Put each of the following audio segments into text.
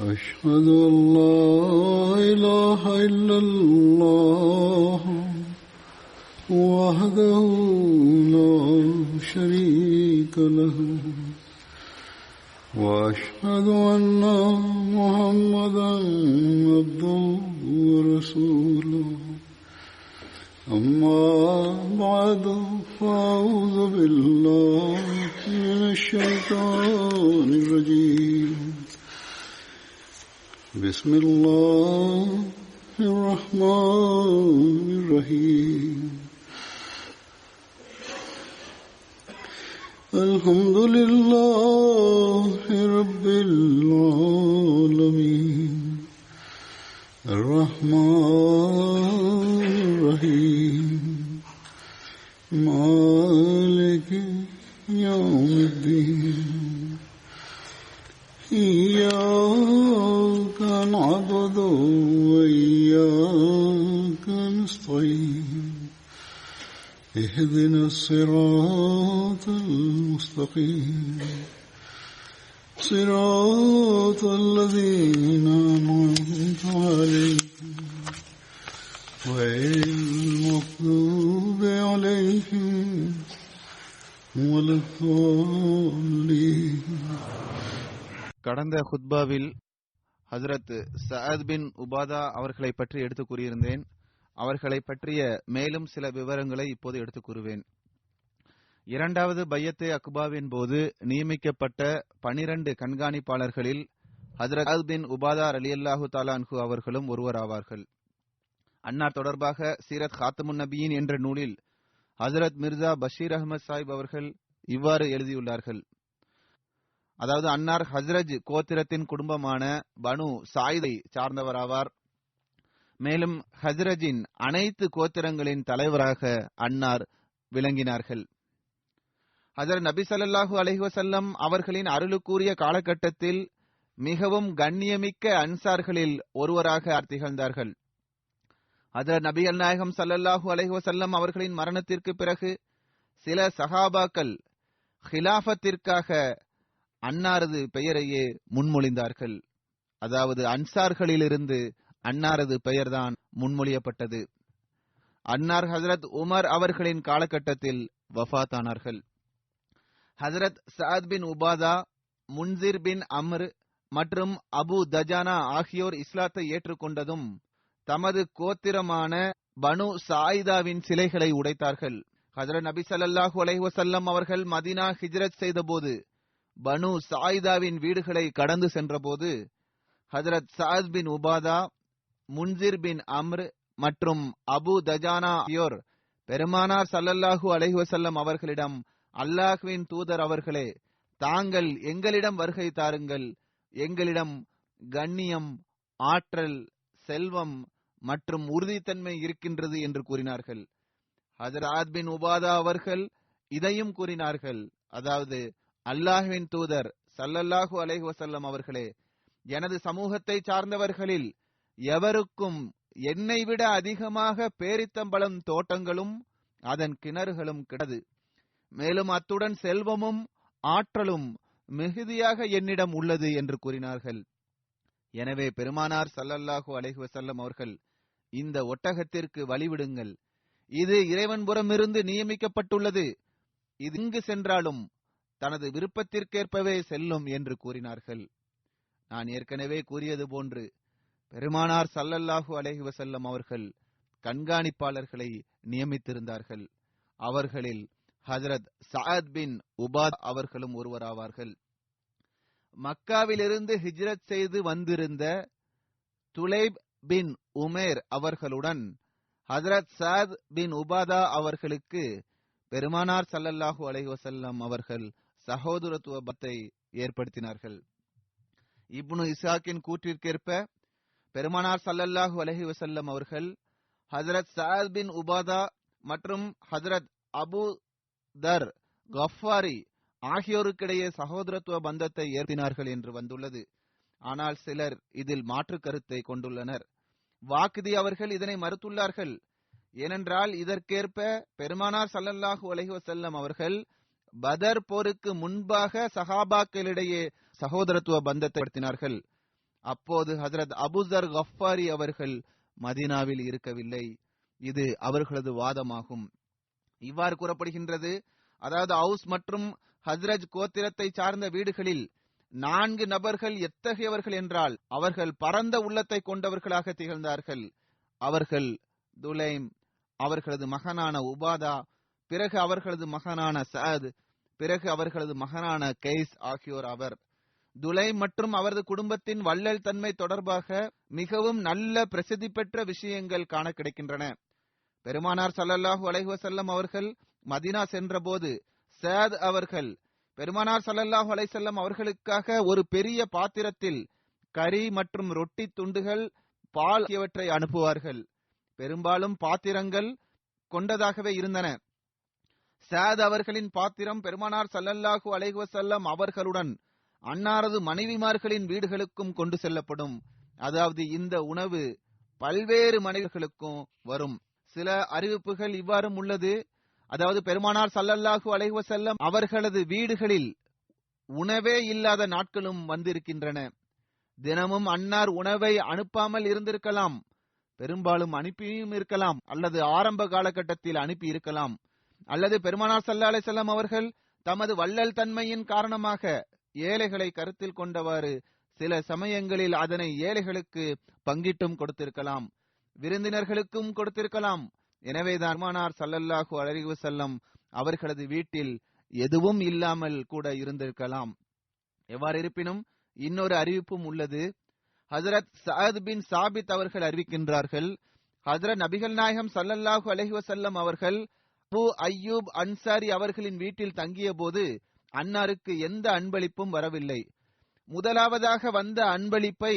أشهد أن لا إله إلا الله وحده لا شريك له وأشهد أن محمدا عبده ورسوله أما بعد فأعوذ بالله من الشيطان الرجيم بسم الله الرحمن الرحيم الحمد لله رب العالمين الرحمن الرحيم مالك يوم الدين إياك نعبد وإياك نستعين اهدنا الصراط المستقيم صراط الذين أنعمت عليهم غير المغضوب عليهم ولا الضالين. கடந்த ஹுத்பாவில் ஹஜ்ரத் சஅத் பின் உபாதா அவர்களை பற்றி எடுத்து கூறியிருந்தேன். அவர்களை பற்றிய மேலும் சில விவரங்களை இப்போது எடுத்துக் கூறுவேன். இரண்டாவது பையத்தே அக்பாவின் போது நியமிக்கப்பட்ட 12 கண்காணிப்பாளர்களில் ஹஜ்ரத் சஅத் பின் உபாதா ரலியல்லாஹு தஆலா அன்ஹு அவர்களும் ஒருவர் ஆவார்கள். அன்னார் தொடர்பாக சீரத் காத்தமுன் நபியின் என்ற நூலில் ஹஜ்ரத் மிர்சா பஷீர் அஹ்மத் சாஹிப் அவர்கள் இவ்வாறு எழுதியுள்ளார்கள். அதாவது அன்னார் ஹஸ்ரஜ் கோத்திரத்தின் குடும்பமான பனு சாயிதை சார்ந்தவராவார். மேலும் ஹஸ்ரஜின் அனைத்து கோத்திரங்களின் தலைவராக அன்னார் விளங்கினார்கள். ஹஜ்ரத் நபி ஸல்லல்லாஹு அலைஹி வஸல்லம் அவர்களின் அருளுக்குரிய காலகட்டத்தில் மிகவும் கண்ணியமிக்க அன்சார்களில் ஒருவராக திகழ்ந்தார்கள். ஹஜ்ரத் நபிகள் நாயகம் ஸல்லல்லாஹு அலைஹி வஸல்லம் அவர்களின் மரணத்திற்கு பிறகு சில சஹாபாக்கள் ஹிலாஃபத்திற்காக அன்னாரது பெயரையே முன்மொழிந்தார்கள். அதாவது அன்சார்களிலிருந்து அன்னாரது பெயர்தான் முன்மொழியப்பட்டது. அன்னார் ஹஜ்ரத் உமர் அவர்களின் காலகட்டத்தில் வஃபாத்தானார்கள். ஹஜ்ரத் சஅத் பின் உபாதா, முன்சிர் பின் அம்ர் மற்றும் அபு தஜானா ஆகியோர் இஸ்லாத்தை ஏற்றுக்கொண்டதும் தமது கோத்திரமான பனு சாயிதாவின் சிலைகளை உடைத்தார்கள். ஹஜ்ரத் நபி ஸல்லல்லாஹு அலைஹி வஸல்லம் அவர்கள் மதீனா ஹிஜ்ரத் செய்தபோது பனு சாயிதாவின் வீடுகளை கடந்து சென்றபோது ஹஜ்ரத் சஅத் பின் உபாதா, முன்சிர் பின் அம்ர் மற்றும் அபு தஜானா ஆகியோர் பெருமானார் ஸல்லல்லாஹு அலைஹி வஸல்லம் அவர்களிடம், அல்லாஹ்வின் தூதர் அவர்களே, தாங்கள் எங்களிடம் வருகை தாருங்கள், எங்களிடம் கண்ணியம், ஆற்றல், செல்வம் மற்றும் உறுதித்தன்மை இருக்கின்றது என்று கூறினார்கள். ஹஜ்ரத் பின் உபாதா அவர்கள் இதையும் கூறினார்கள், அதாவது அல்லாஹ்வின் தூதர் ஸல்லல்லாஹு அலைஹி வஸல்லம் அவர்களே, எனது சமூகத்தை சார்ந்தவர்களில் எவருக்கும் என்னை விட அதிகமாக பேரித்தம்பழம் தோட்டங்களும் அதன் கிணறுகளும் கிடையாது. மேலும் அத்துடன் செல்வமும் ஆற்றலும் மிகுதியாக என்னிடம் உள்ளது என்று கூறினார்கள். எனவே பெருமானார் ஸல்லல்லாஹு அலைஹி வஸல்லம் அவர்கள், இந்த ஒட்டகத்திற்கு வழிவிடுங்கள், இது இறைவன் புறமிருந்து நியமிக்கப்பட்டுள்ளது, இது எங்கு சென்றாலும் தனது விருப்பத்திற்கேற்பவே செல்லும் என்று கூறினார்கள். நான் ஏற்கனவே கூறியது போன்று பெருமானார் ஸல்லல்லாஹு அலைஹி வஸல்லம் அவர்கள் கண்காணிப்பாளர்களை நியமித்திருந்தார்கள். அவர்களில் ஹஜ்ரத் சஅத் பின் உபாதா அவர்களும் ஒருவராவார்கள். மக்காவிலிருந்து ஹிஜ்ரத் செய்து வந்திருந்த துலைப் பின் உமேர் அவர்களுடன் ஹஜ்ரத் சஅத் பின் உபாதா அவர்களுக்கு பெருமானார் ஸல்லல்லாஹு அலைஹி வஸல்லம் அவர்கள் சகோதரத்துவ பத்தை ஏற்படுத்தினார்கள். இப்னு இஸ்ஹாக்கின் கூற்றிற்கேற்ப பெருமானார் ஸல்லல்லாஹு அலைஹி வஸல்லம் அவர்கள் ஹஜ்ரத் சஅத் பின் உபாதா மற்றும் ஹஜ்ரத் அபு தர் கஃபாரி ஆகியோருக்கிடையே சகோதரத்துவ பந்தத்தை ஏற்படுத்தினார்கள் என்று வந்துள்ளது. ஆனால் சிலர் இதில் மாற்று கருத்தை கொண்டுள்ளனர். வாக்தி அவர்கள் இதனை மறுத்துள்ளார்கள். ஏனென்றால் இதற்கேற்ப பெருமானார் ஸல்லல்லாஹு அலைஹி வஸல்லம் அவர்கள் பதர் போருக்கு முன்பாக சஹாபாக்களிடையே சகோதரத்துவ பந்தத்தை ஏற்படுத்தினார்கள். அப்போது ஹஜ்ரத் அபூதர் கஃபாரி அவர்கள் மதீனாவில் இருக்கவில்லை. இது அவர்களது வாதமாகும். இவ்வாறு கூறப்படுகின்றது. அதாவது அவுஸ் மற்றும் ஹஸ்ரஜ் கோத்திரத்தை சார்ந்த வீடுகளில் 4 நபர்கள் எத்தகையவர்கள் என்றால் அவர்கள் பரந்த உள்ளத்தை கொண்டவர்களாக திகழ்ந்தார்கள். அவர்கள் துலைம், அவர்களது மகனான உபாதா, பிறகு அவர்களது மகனான சஅத், பிறகு அவர்களது மகனான கைஸ் ஆகியோர் அவர். துலைம் மற்றும் அவரது குடும்பத்தின் வள்ளல் தன்மை தொடர்பாக மிகவும் நல்ல பிரசித்தி பெற்ற விஷயங்கள் காண கிடைக்கின்றன. பெருமானார் ஸல்லல்லாஹு அலைஹி வஸல்லம் அவர்கள் மதீனா சென்றபோது சஅத் அவர்கள் பெருமானார் ஸல்லல்லாஹு அலைஹி வஸல்லம் அவர்களுக்காக ஒரு பெரிய பாத்திரத்தில் கறி மற்றும் ரொட்டி துண்டுகள், பால் ஆகியவற்றை அனுப்புவார்கள். பெரும்பாலும் பாத்திரங்கள் கொண்டதாகவே இருந்தன. சஅத் அவர்களின் பாத்திரம் பெருமானார் ஸல்லல்லாஹு அலைஹி வஸல்லம் அவர்களுடன் அன்னாரது மனைவிமார்களின் வீடுகளுக்கும் கொண்டு செல்லப்படும். அதாவது இந்த உணவு பல்வேறு மனைவிகளுக்கும் வரும். சில அறிவிப்புகள் இவ்வாறும் உள்ளது. அதாவது பெருமானார் ஸல்லல்லாஹு அலைஹி வஸல்லம் அவர்களது வீடுகளில் உணவே இல்லாத நாட்களும் வந்திருக்கின்றன. தினமும் அன்னார் உணவை அனுப்பாமல் இருந்திருக்கலாம், பெரும்பாலும் அனுப்பியும் இருக்கலாம், அல்லது ஆரம்ப காலகட்டத்தில் அனுப்பி இருக்கலாம், அல்லது பெருமானார் ஸல்லல்லாஹு அலைஹி வஸல்லம் அவர்கள் தமது வள்ளல் தன்மையின் காரணமாக ஏழைகளை கருத்தில் கொண்டவாறு சில சமயங்களில் அதனை ஏழைகளுக்கு பங்கிட்டும் கொடுத்திருக்கலாம், விருந்தினர்களுக்கும் கொடுத்திருக்கலாம். எனவேதான் பெருமானார் ஸல்லல்லாஹு அலைஹி வஸல்லம் அவர்களது வீட்டில் எதுவும் இல்லாமல் கூட இருந்திருக்கலாம். எவ்வாறு இருப்பினும் இன்னொரு அறிவிப்பும் உள்ளது. ஹஜ்ரத் சஅத் பின் சாபித் அவர்கள் அறிவிக்கின்றார்கள், ஹஜ்ரத் நபிகள் நாயகம் ஸல்லல்லாஹு அலைஹி வஸல்லம் அவர்கள் அபூ அய்யூப் அன்சாரி அவர்களின் வீட்டில் தங்கிய போது அன்னாருக்கு எந்த அன்பளிப்பும் வரவில்லை. முதலாவதாக வந்த அன்பளிப்பை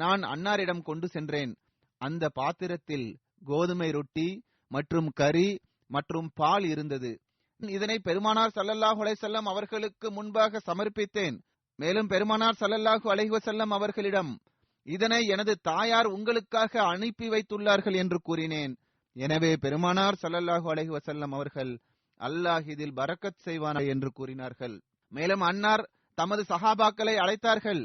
நான் அன்னாரிடம் கொண்டு சென்றேன். அந்த பாத்திரத்தில் கோதுமை ரொட்டி மற்றும் கறி மற்றும் பால் இருந்தது. இதனை பெருமானார் ஸல்லல்லாஹு அலைஹி வஸல்லம் அவர்களுக்கு முன்பாக சமர்ப்பித்தேன். மேலும் பெருமானார் ஸல்லல்லாஹு அலைஹி வஸல்லம் அவர்களிடம் இதனை எனது தாயார் உங்களுக்காக அனுப்பி வைத்துள்ளார்கள் என்று கூறினேன். எனவே பெருமானார் ஸல்லல்லாஹு அலைஹி வஸல்லம் அவர்கள் அல்லாஹ் இதில் பரக்கத் செய்வானா என்று கூறினார்கள். மேலும் அன்னார் தமது சஹாபாக்களை அழைத்தார்கள்.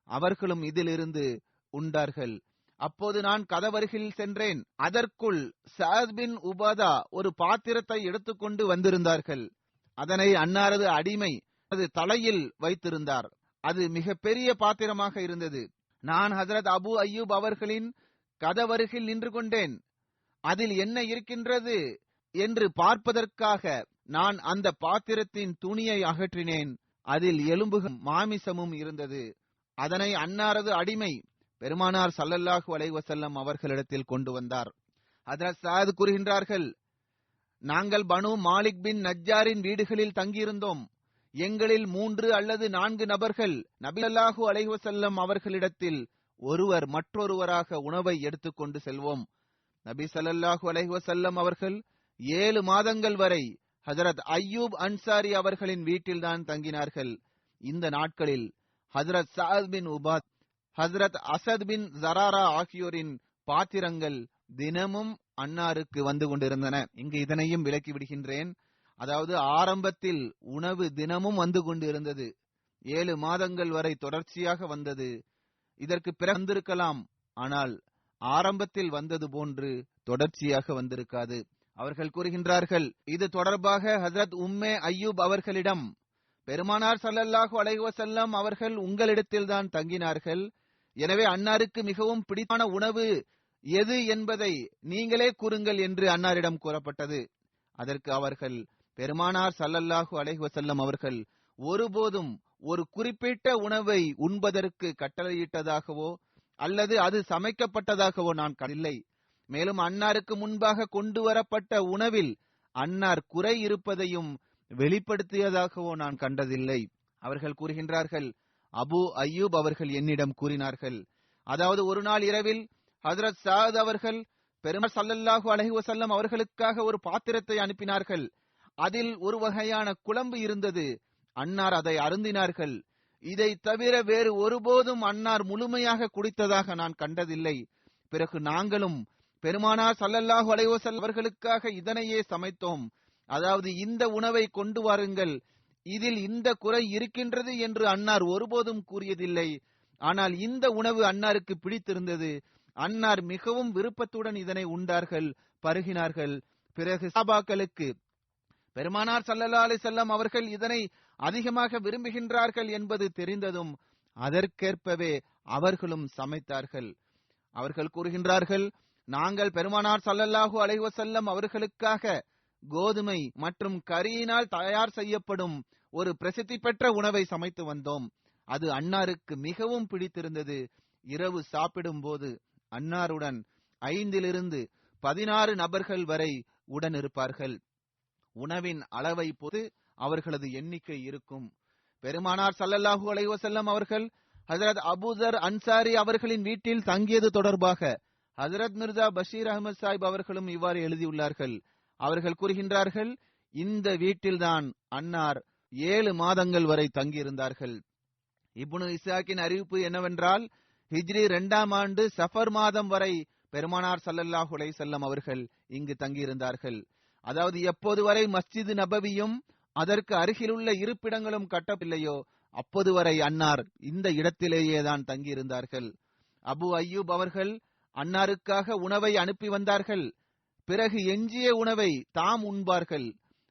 அவர்களும் இதிலிருந்து உண்டார்கள். அப்போது நான் கதவருகில் சென்றேன். அதற்குள் சஅத் பின் உபாதா ஒரு பாத்திரத்தை எடுத்துக்கொண்டு வந்திருந்தார்கள். அதனை அன்னாரது அடிமை அது தலையில் வைத்திருந்தார். அது மிக பெரிய பாத்திரமாக இருந்தது. நான் ஹஜ்ரத் அபூ அய்யூப் அவர்களின் கதவருகில் நின்று கொண்டேன். அதில் என்ன இருக்கின்றது என்று பார்ப்பதற்காக நான் அந்த பாத்திரத்தின் துணியை அகற்றினேன். அதில் எலும்பும் மாமிசமும் இருந்தது. அதனை அன்னாரது அடிமை பெருமானார் ஸல்லல்லாஹு அலைஹி வஸல்லம் அவர்களிடத்தில் கொண்டு வந்தார். ஹஜ்ரத் சஅத் கூறுகின்றார்கள், நாங்கள் பனு மாலிக் பின் நஜ்ஜாரின் வீடுகளில் தங்கியிருந்தோம். எங்களில் 3 அல்லது 4 நபர்கள் நபி ஸல்லல்லாஹு அலைஹி வஸல்லம் அவர்களிடத்தில் ஒருவர் மற்றொருவராக உணவை எடுத்துக்கொண்டு செல்வோம். நபி ஸல்லல்லாஹு அலைஹி வஸல்லம் அவர்கள் 7 மாதங்கள் வரை ஹஜ்ரத் அய்யூப் அன்சாரி அவர்களின் வீட்டில்தான் தங்கினார்கள். இந்த நாட்களில் ஹஜ்ரத் சஅத் பின் உபாத், ஹஜ்ரத் அசத் பின் ஜராரா ஆகியோரின் பாத்திரங்கள் தினமும் அன்னாருக்கு வந்து கொண்டிருந்தன. இங்கு இதனையும் விளக்கி விடுகின்றேன். அதாவது ஆரம்பத்தில் உணவு தினமும் வந்து கொண்டிருந்தது. 7 மாதங்கள் வரை தொடர்ச்சியாக வந்தது. இதற்கு பிறகு வந்திருக்கலாம், ஆனால் ஆரம்பத்தில் வந்தது போன்று தொடர்ச்சியாக வந்திருக்காது. அவர்கள் கூறுகின்றார்கள், இது தொடர்பாக ஹஜ்ரத் உம்மே அய்யூப் அவர்களிடம் பெருமானார் ஸல்லல்லாஹு அலைஹி வஸல்லம் அவர்கள் உங்களிடத்தில் தான் தங்கினார்கள். எனவே அன்னாருக்கு மிகவும் பிடித்தமான உணவு எது என்பதை நீங்களே கூறுங்கள் என்று அன்னாரிடம் கூறப்பட்டது. அதற்கு அவர்கள், பெருமானார் ஸல்லல்லாஹு அலைஹி வஸல்லம் அவர்கள் ஒருபோதும் ஒரு குறிப்பிட்ட உணவை உண்பதற்கு கட்டளையிட்டதாகவோ அல்லது அது சமைக்கப்பட்டதாகவோ நான் கண்டில்லை. மேலும் அன்னாருக்கு முன்பாக கொண்டு வரப்பட்ட உணவில் அன்னார் குறை இருப்பதையும் வெளிப்படுத்தியதாகவோ நான் கண்டதில்லை. அவர்கள் கூறுகின்றார்கள், அபூ அய்யூப் அவர்கள் என்னிடம் கூறினார்கள், அதாவது ஒரு நாள் இரவில் ஹஜ்ரத் சஅத் அவர்கள் பெருமானார் ஸல்லல்லாஹு அலைஹி வஸல்லம் அவர்களுக்காக ஒரு பாத்திரத்தை அனுப்பினார்கள். அதில் ஒரு வகையான குழம்பு இருந்தது. அன்னார் அதை அருந்தினார்கள். இதை தவிர வேறு ஒருபோதும் அன்னார் முழுமையாக குடித்ததாக நான் கண்டதில்லை. பிறகு நாங்களும் பெருமானார் ஸல்லல்லாஹு அலைஹி வஸல்லம் அவர்களுக்காக இதனையே சமைத்தோம். அதாவது இந்த உணவை கொண்டு வாருங்கள், இதில் இந்த குறை இருக்கின்றது என்று அன்னார் ஒருபோதும் கூறியதில்லை. ஆனால் இந்த உணவு அன்னாருக்கு பிடித்திருந்தது. அன்னார் மிகவும் விருப்பத்துடன் இதனை உண்டார்கள், பருகினார்கள். பிறகு சஹாபாக்களுக்கு பெருமானார் ஸல்லல்லாஹு அலைஹி வஸல்லம் அவர்கள் இதனை அதிகமாக விரும்புகின்றார்கள் என்பது தெரிந்ததும் அதற்கேற்பவே அவர்களும் சமைத்தார்கள். அவர்கள் கூறுகின்றார்கள், நாங்கள் பெருமானார் ஸல்லல்லாஹு அலைஹி வஸல்லம் அவர்களுக்காக கோதுமை மற்றும் கரியினால் தயார் செய்யப்படும் ஒரு பிரசித்தி பெற்ற உணவை சமைத்து வந்தோம். அது அன்னாருக்கு மிகவும் பிடித்திருந்தது. இரவு சாப்பிடும் போது அன்னாருடன் 5 to 16 நபர்கள் வரை உடன் இருப்பார்கள். உணவின் அளவை பொறுத்து அவர்களது எண்ணிக்கை இருக்கும். பெருமானார் ஸல்லல்லாஹு அலைஹி வஸல்லம் அவர்கள் ஹஜ்ரத் அபூதர் அன்சாரி அவர்களின் வீட்டில் தங்கியது தொடர்பாக ஹஜ்ரத் மிர்சா பஷீர் அஹமது சாஹிப் அவர்களும் இவ்வாறு எழுதியுள்ளார்கள். அவர்கள் கூறுகின்றார்கள், இந்த வீட்டில்தான் அன்னார் 7 மாதங்கள் வரை தங்கியிருந்தார்கள். இப்னு இஸ்ஹாக்கின் அறிவிப்பு என்னவென்றால், ஹிஜ்ரி 2ஆம் ஆண்டு சஃபர் மாதம் வரை பெருமானார் ஸல்லல்லாஹு அலைஹி வஸல்லம் அவர்கள் இங்கு தங்கியிருந்தார்கள். அதாவது எப்போது வரை மஸ்ஜித் நபவியும் அதற்கு அருகிலுள்ள இருப்பிடங்களும் கட்டவில்லையோ அப்போது வரை அன்னார் இந்த இடத்திலேயே தான் தங்கியிருந்தார்கள். அபு அய்யூப் அவர்கள் அன்னாருக்காக உணவை அனுப்பி வந்தார்கள். பிறகு எஞ்சிய உணவை தாம் உண்பார்கள்.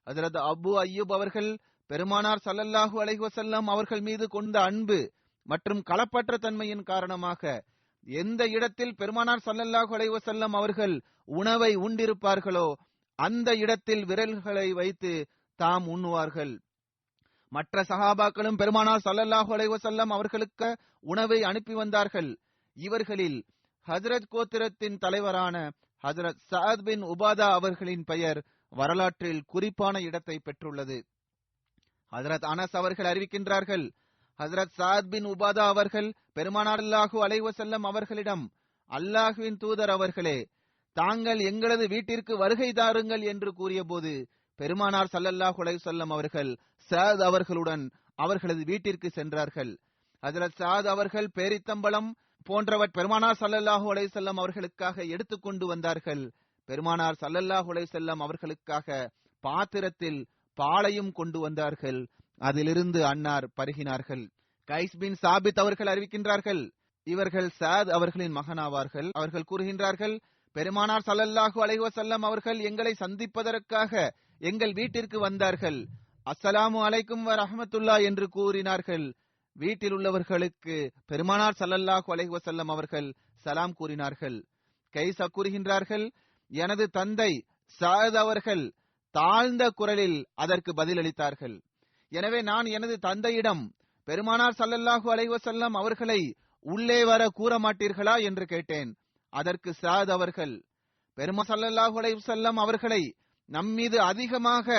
ஹஜ்ரத் அபு அய்யூப் அவர்கள் பெருமானார் ஸல்லல்லாஹு அலைஹி வஸல்லம் அவர்கள் மீது கொண்ட அன்பு மற்றும் களப்பற்ற தன்மையின் காரணமாக எந்த இடத்தில் பெருமானார் ஸல்லல்லாஹு அலைஹி வஸல்லம் அவர்கள் உணவை உண்டிருப்பார்களோ அந்த இடத்தில் விரல்களை வைத்து தாம் உண்ணுவார்கள். மற்ற சஹாபாக்களும் பெருமானார் ஸல்லல்லாஹு அலைஹி வஸல்லம் அவர்களுக்கு உணவை அனுப்பி வந்தார்கள். இவர்களில் ஹஜ்ரத் கோத்திரத்தின் தலைவரான ஹஜ்ரத் சஅத் பின் உபாதா அவர்களின் பெயர் வரலாற்றில் குறிப்பான இடத்தை பெற்றுள்ளது. ஹஜ்ரத் அனஸ் அவர்கள் அறிவிக்கின்றார்கள், ஹஜ்ரத் சஅத் பின் உபாதா அவர்கள் பெருமானார் ஸல்லல்லாஹு அலைஹி வஸல்லம் அவர்களிடம், அல்லாஹ்வின் தூதர் அவர்களே, தாங்கள் எங்களது வீட்டிற்கு வருகை தாருங்கள் என்று கூறியபோது பெருமானார் ஸல்லல்லாஹு அலைஹி வஸல்லம் அவர்கள் சஅத் அவர்களுடன் அவர்களது வீட்டிற்கு சென்றார்கள். ஹஜ்ரத் சஅத் அவர்கள் பேரித்தம்பளம் போன்றவற்றை பெருமானார் ஸல்லல்லாஹு அலைஹி வஸல்லம் அவர்களுக்காக எடுத்துக்கொண்டு வந்தார்கள். பெருமானார் ஸல்லல்லாஹு அலைஹி வஸல்லம் அவர்களுக்காக பாத்திரத்தில் பாலையும் கொண்டு வந்தார்கள். அதிலிருந்து அன்னார் பருகினார்கள். கைஸ் பின் சாபித் அவர்கள் அறிவிக்கின்றார்கள், இவர்கள் சஅத் அவர்களின் மகனாவார்கள். அவர்கள் கூறுகின்றார்கள், பெருமானார் ஸல்லல்லாஹு அலைஹி வஸல்லம் அவர்கள் எங்களை சந்திப்பதற்காக எங்கள் வீட்டிற்கு வந்தார்கள். அஸ்ஸலாமு அலைக்கும் வ ரஹ்மத்துல்லாஹ் என்று கூறினார்கள். வீட்டில் உள்ளவர்களுக்கு பெருமானார் ஸல்லல்லாஹு அலைஹி வஸல்லம் அவர்கள் சலாம் கூறினார்கள். கைஸ் கூறுகின்றார்கள், எனது தந்தை சஅத் அவர்கள் தாழ்ந்த குரலில் அதற்கு பதிலளித்தார்கள். எனவே நான் எனது தந்தையிடம், பெருமானார் ஸல்லல்லாஹு அலைஹி வஸல்லம் அவர்களை உள்ளே வர கூற மாட்டீர்களா என்று கேட்டேன். அதற்கு சஅத் அவர்கள், பெருமானார் ஸல்லல்லாஹு அலைஹி வஸல்லம் அவர்களை நம்மீது அதிகமாக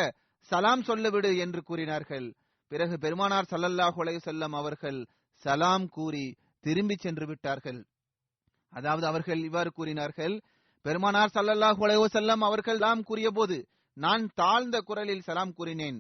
சலாம் சொல்லவிடு என்று கூறினார்கள். பிறகு பெருமானார் ஸல்லல்லாஹு அலைஹி வஸல்லம் அவர்கள் சலாம் கூறி திரும்பி சென்று விட்டார்கள். அதாவது அவர்கள் இவ்வாறு கூறினார்கள், பெருமானார் ஸல்லல்லாஹு அலைஹி வஸல்லம் அவர்கள் சலாம் கூறிய போது நான் தாழ்ந்த குரலில் சலாம் கூறினேன்.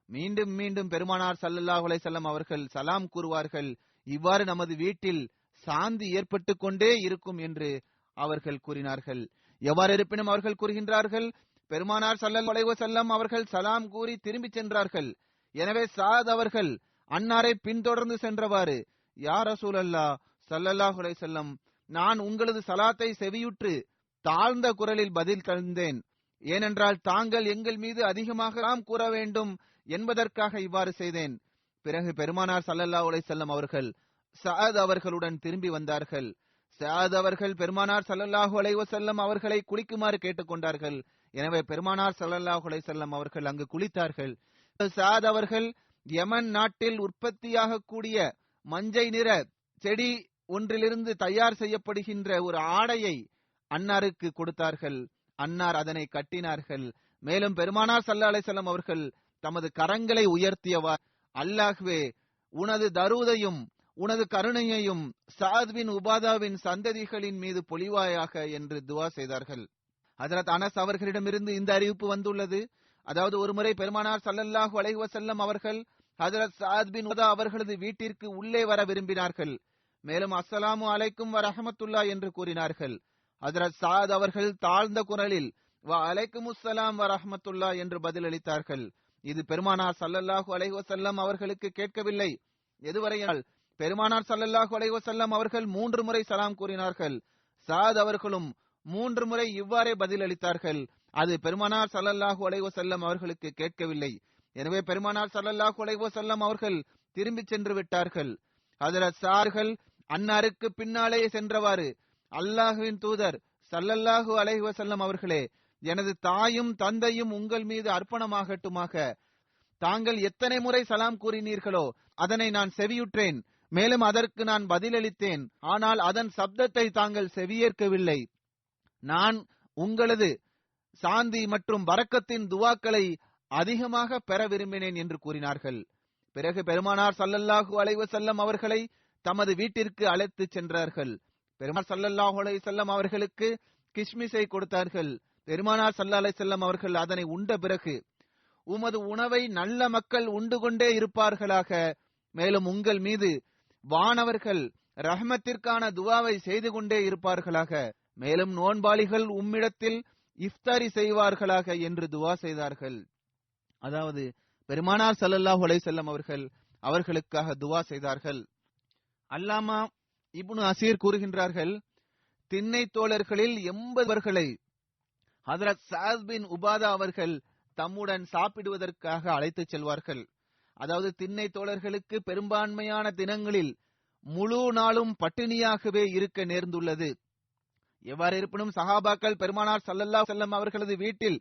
மீண்டும் மீண்டும் பெருமானார் ஸல்லல்லாஹு அலைஹி வஸல்லம் அவர்கள் சலாம் கூறுவார்கள். இவ்வாறு நமது வீட்டில் சாந்தி ஏற்பட்டு கொண்டே இருக்கும் என்று அவர்கள் கூறினார்கள். எவ்வாறு இருப்பினும் அவர்கள் கூறுகின்றார்கள், பெருமானார் ஸல்லல்லாஹு அலைஹி வஸல்லம் அவர்கள் சலாம் கூறி திரும்பி சென்றார்கள். எனவே சஅத் அவர்கள் அன்னாரை பின்தொடர்ந்து சென்றவாறு, யா ரசூலல்லாஹ் ஸல்லல்லாஹு அலைஹி வஸல்லம், நான் உங்களது சலாத்தை செவியுற்று தாழ்ந்த குரலில் பதில் தந்தேன். ஏனென்றால் தாங்கள் எங்கள் மீது அதிகமாக சலாம் கூற வேண்டும் என்பதற்காக இவ்வாறு செய்தேன். பிறகு பெருமானார் ஸல்லல்லாஹு அலைஹி வஸல்லம் அவர்கள் சஅத் அவர்களுடன் திரும்பி வந்தார்கள். சஅத் அவர்கள் பெருமானார் ஸல்லல்லாஹு அலைஹி வஸல்லம் அவர்களை குளிக்குமாறு கேட்டுக்கொண்டார்கள். எனவே பெருமானார் ஸல்லல்லாஹு அலைஹி வஸல்லம் அவர்கள் அங்கு குளித்தார்கள். சஅத் அவர்கள் யமன் நாட்டில் உற்பத்தியாக கூடிய மஞ்சள் நிற செடி ஒன்றிலிருந்து தயார் செய்யப்படுகின்ற ஒரு ஆடையை அன்னாருக்கு கொடுத்தார்கள். அன்னார் அதனை கட்டினார்கள். மேலும் பெருமானார் ஸல்லல்லாஹு அலைஹி வஸல்லம் அவர்கள் தமது கரங்களை உயர்த்தியவாறு, அல்லாஹ்வே, உனது தரூதையும் உனது கருணையையும் சஅத் பின் உபாதாவின் சந்ததிகளின் மீது பொழிவாயாக என்று துஆ செய்தார்கள். ஹஜ்ரத் அனஸ் அவர்களிடமிருந்து இந்த அறிவிப்பு வந்துள்ளது. அதாவது ஒருமுறை பெருமானார் ஸல்லல்லாஹு அலைஹி வஸல்லம் அவர்கள் ஹஜ்ரத் சஅத் பின் உபாதா அவர்களது வீட்டிற்கு உள்ளே வர விரும்பினார்கள். மேலும் அஸ்ஸலாமு அலைக்கும் வ ரஹ்மத்துல்லாஹ் என்று கூறினார்கள். ஹஜ்ரத் சஅத் அவர்கள் தாழ்ந்த குரலில் வ அலைக்குமுஸ்ஸலாம் வ ரஹ்மத்துல்லாஹ் என்று பதிலளித்தார்கள். இது பெருமானார் ஸல்லல்லாஹு அலைஹி வஸல்லம் அவர்களுக்கு கேட்கவில்லை. எதுவரையால் பெருமானார் ஸல்லல்லாஹு அலைஹி வஸல்லம் அவர்கள் 3 முறை சலாம் கூறினார்கள். சாத் அவர்களும் 3 முறை இவ்வாறே பதிலளித்தார்கள். அது பெருமானார் ஸல்லல்லாஹு அலைஹி வஸல்லம் அவர்களுக்கு கேட்கவில்லை. எனவே பெருமானார் ஸல்லல்லாஹு அலைஹி வஸல்லம் அவர்கள் திரும்பி சென்று விட்டார்கள். ஹஜ்ரத் சார்கள் அன்னாருக்கு பின்னாலே சென்றவாறு, அல்லாஹ்வின் தூதர் ஸல்லல்லாஹு அலைஹி வஸல்லம் அவர்களே, எனது தாயும் தந்தையும் உங்கள் மீது அர்ப்பணமாகட்டுமாக. தாங்கள் எத்தனை முறை சலாம் கூறினீர்களோ அதனை நான் செவியுற்றேன். மேலும் அதற்கு நான் பதிலளித்தேன். ஆனால் அதன் சப்தத்தை தாங்கள் செவியேற்கவில்லை. நான் உங்களது சாந்தி மற்றும் பரக்கத்தின் துவாக்களை அதிகமாக பெற விரும்பினேன் என்று கூறினார்கள். பிறகு பெருமானார் ஸல்லல்லாஹு அலைஹி வஸல்லம் அவர்களை தமது வீட்டிற்கு அழைத்து சென்றார்கள். பெருமானார் ஸல்லல்லாஹு அலைஹி வஸல்லம் அவர்களுக்கு கிஸ்மிஸை கொடுத்தார்கள். பெருமானார் ஸல்லல்லாஹு அலைஹி வஸல்லம் அவர்கள் அதனை உண்ட பிறகு, உமது உணவை நல்ல மக்கள் உண்டு கொண்டே இருப்பார்களாக. மேலும் உங்கள் மீது வானவர்கள் ரஹ்மத்திற்கான துவாவை செய்து கொண்டே இருப்பார்களாக. மேலும் நோன்பாளிகள் உம்மிடத்தில் இஃப்தாரி செய்வார்களாக என்று துவா செய்தார்கள். அதாவது பெருமானார் ஸல்லல்லாஹு அலைஹி வஸல்லம் அவர்கள் அவர்களுக்காக துவா செய்தார்கள். அல்லாமா இப்னு அசீர் கூறுகின்றார்கள், திண்ணை தோழர்களில் 80 ஹஜ்ரத் சஅத் பின் உபாதா அவர்கள் தம்முடன் சாப்பிடுவதற்காக அழைத்துச் செல்வார்கள். அதாவது திண்ணை தோழர்களுக்கு பெரும்பான்மையான தினங்களில் முழு நாளும் பட்டினியாகவே இருக்க நேர்ந்துள்ளது. எவ்வாறு இருப்பினும் சஹாபாக்கள் பெருமானார் ஸல்லல்லாஹு அலைஹி வஸல்லம் அவர்களது வீட்டில்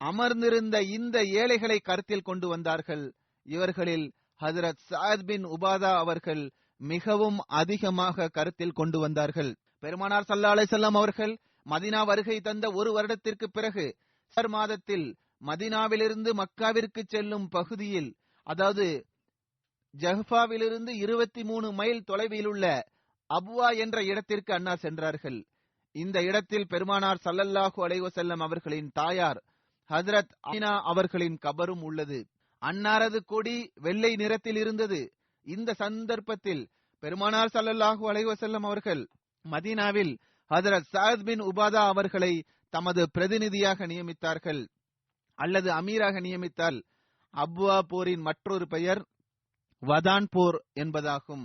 அமர்ந்திருந்த இந்த ஏழைகளை கருத்தில் கொண்டு வந்தார்கள். இவர்களில் ஹஜ்ரத் சஅத் பின் உபாதா அவர்கள் மிகவும் அதிகமாக கருத்தில் கொண்டு வந்தார்கள். பெருமானார் ஸல்லல்லாஹு அலைஹி வஸல்லம் அவர்கள் மதீனா வருகை தந்த 1 வருடத்திற்கு பிறகு சஃபர் மாதத்தில் மதீனாவிலிருந்து மக்காவிற்கு செல்லும் பகுதியில், அதாவது ஜஹ்ஃபாவிலிருந்து 23 மைல் தொலைவில் உள்ள அப்வா என்ற இடத்திற்கு அன்னார் சென்றார்கள். இந்த இடத்தில் பெருமானார் ஸல்லல்லாஹு அலைஹி வஸல்லம் அவர்களின் தாயார் ஹஜ்ரத் ஆமினா அவர்களின் கபரும் உள்ளது. அன்னாரது கொடி வெள்ளை நிறத்தில் இருந்தது. இந்த சந்தர்ப்பத்தில் பெருமானார் ஸல்லல்லாஹு அலைஹி வஸல்லம் அவர்கள் மதீனாவில் ஹஜ்ரத் சஅத் பின் உபாதா அவர்களை தமது பிரதிநிதியாக நியமித்தார்கள், அல்லது அமீராக நியமித்தால். அப்வா போரின் மற்றொரு பெயர் வதான் போர் என்பதாகும்.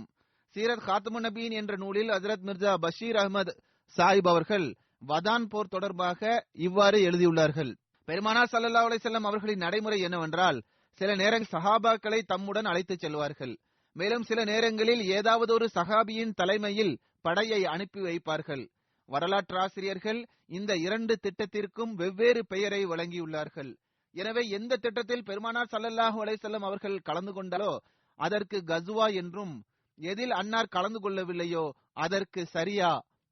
சீரத் காத்தமுன் நபியின் என்ற நூலில் ஹஜ்ரத் மிர்சா பஷீர் அஹ்மத் சாஹிப் அவர்கள் வதான் போர் தொடர்பாக இவ்வாறு எழுதியுள்ளார்கள். பெருமானார் ஸல்லல்லாஹு அலைஹி வஸல்லம் அவர்களின் நடைமுறை என்னவென்றால், சில நேரங்களில் சஹாபாக்களை தம்முடன் அழைத்துச் செல்வார்கள். மேலும் சில நேரங்களில் ஏதாவது ஒரு சஹாபியின் தலைமையில் படையை அனுப்பி வைப்பார்கள். வரலாற்றாசிரியர்கள் இந்த 2 திட்டத்திற்கும் வெவ்வேறு பெயரை வழங்கியுள்ளார்கள். எனவே எந்த திட்டத்தில் பெருமானார் ஸல்லல்லாஹு அலைஹி வஸல்லம் அவர்கள் கலந்து கொண்டாலோ அதற்கு கஸ்வா என்றும், எதில் அன்னார் கலந்து கொள்ளவில்லையோ அதற்கு சரியா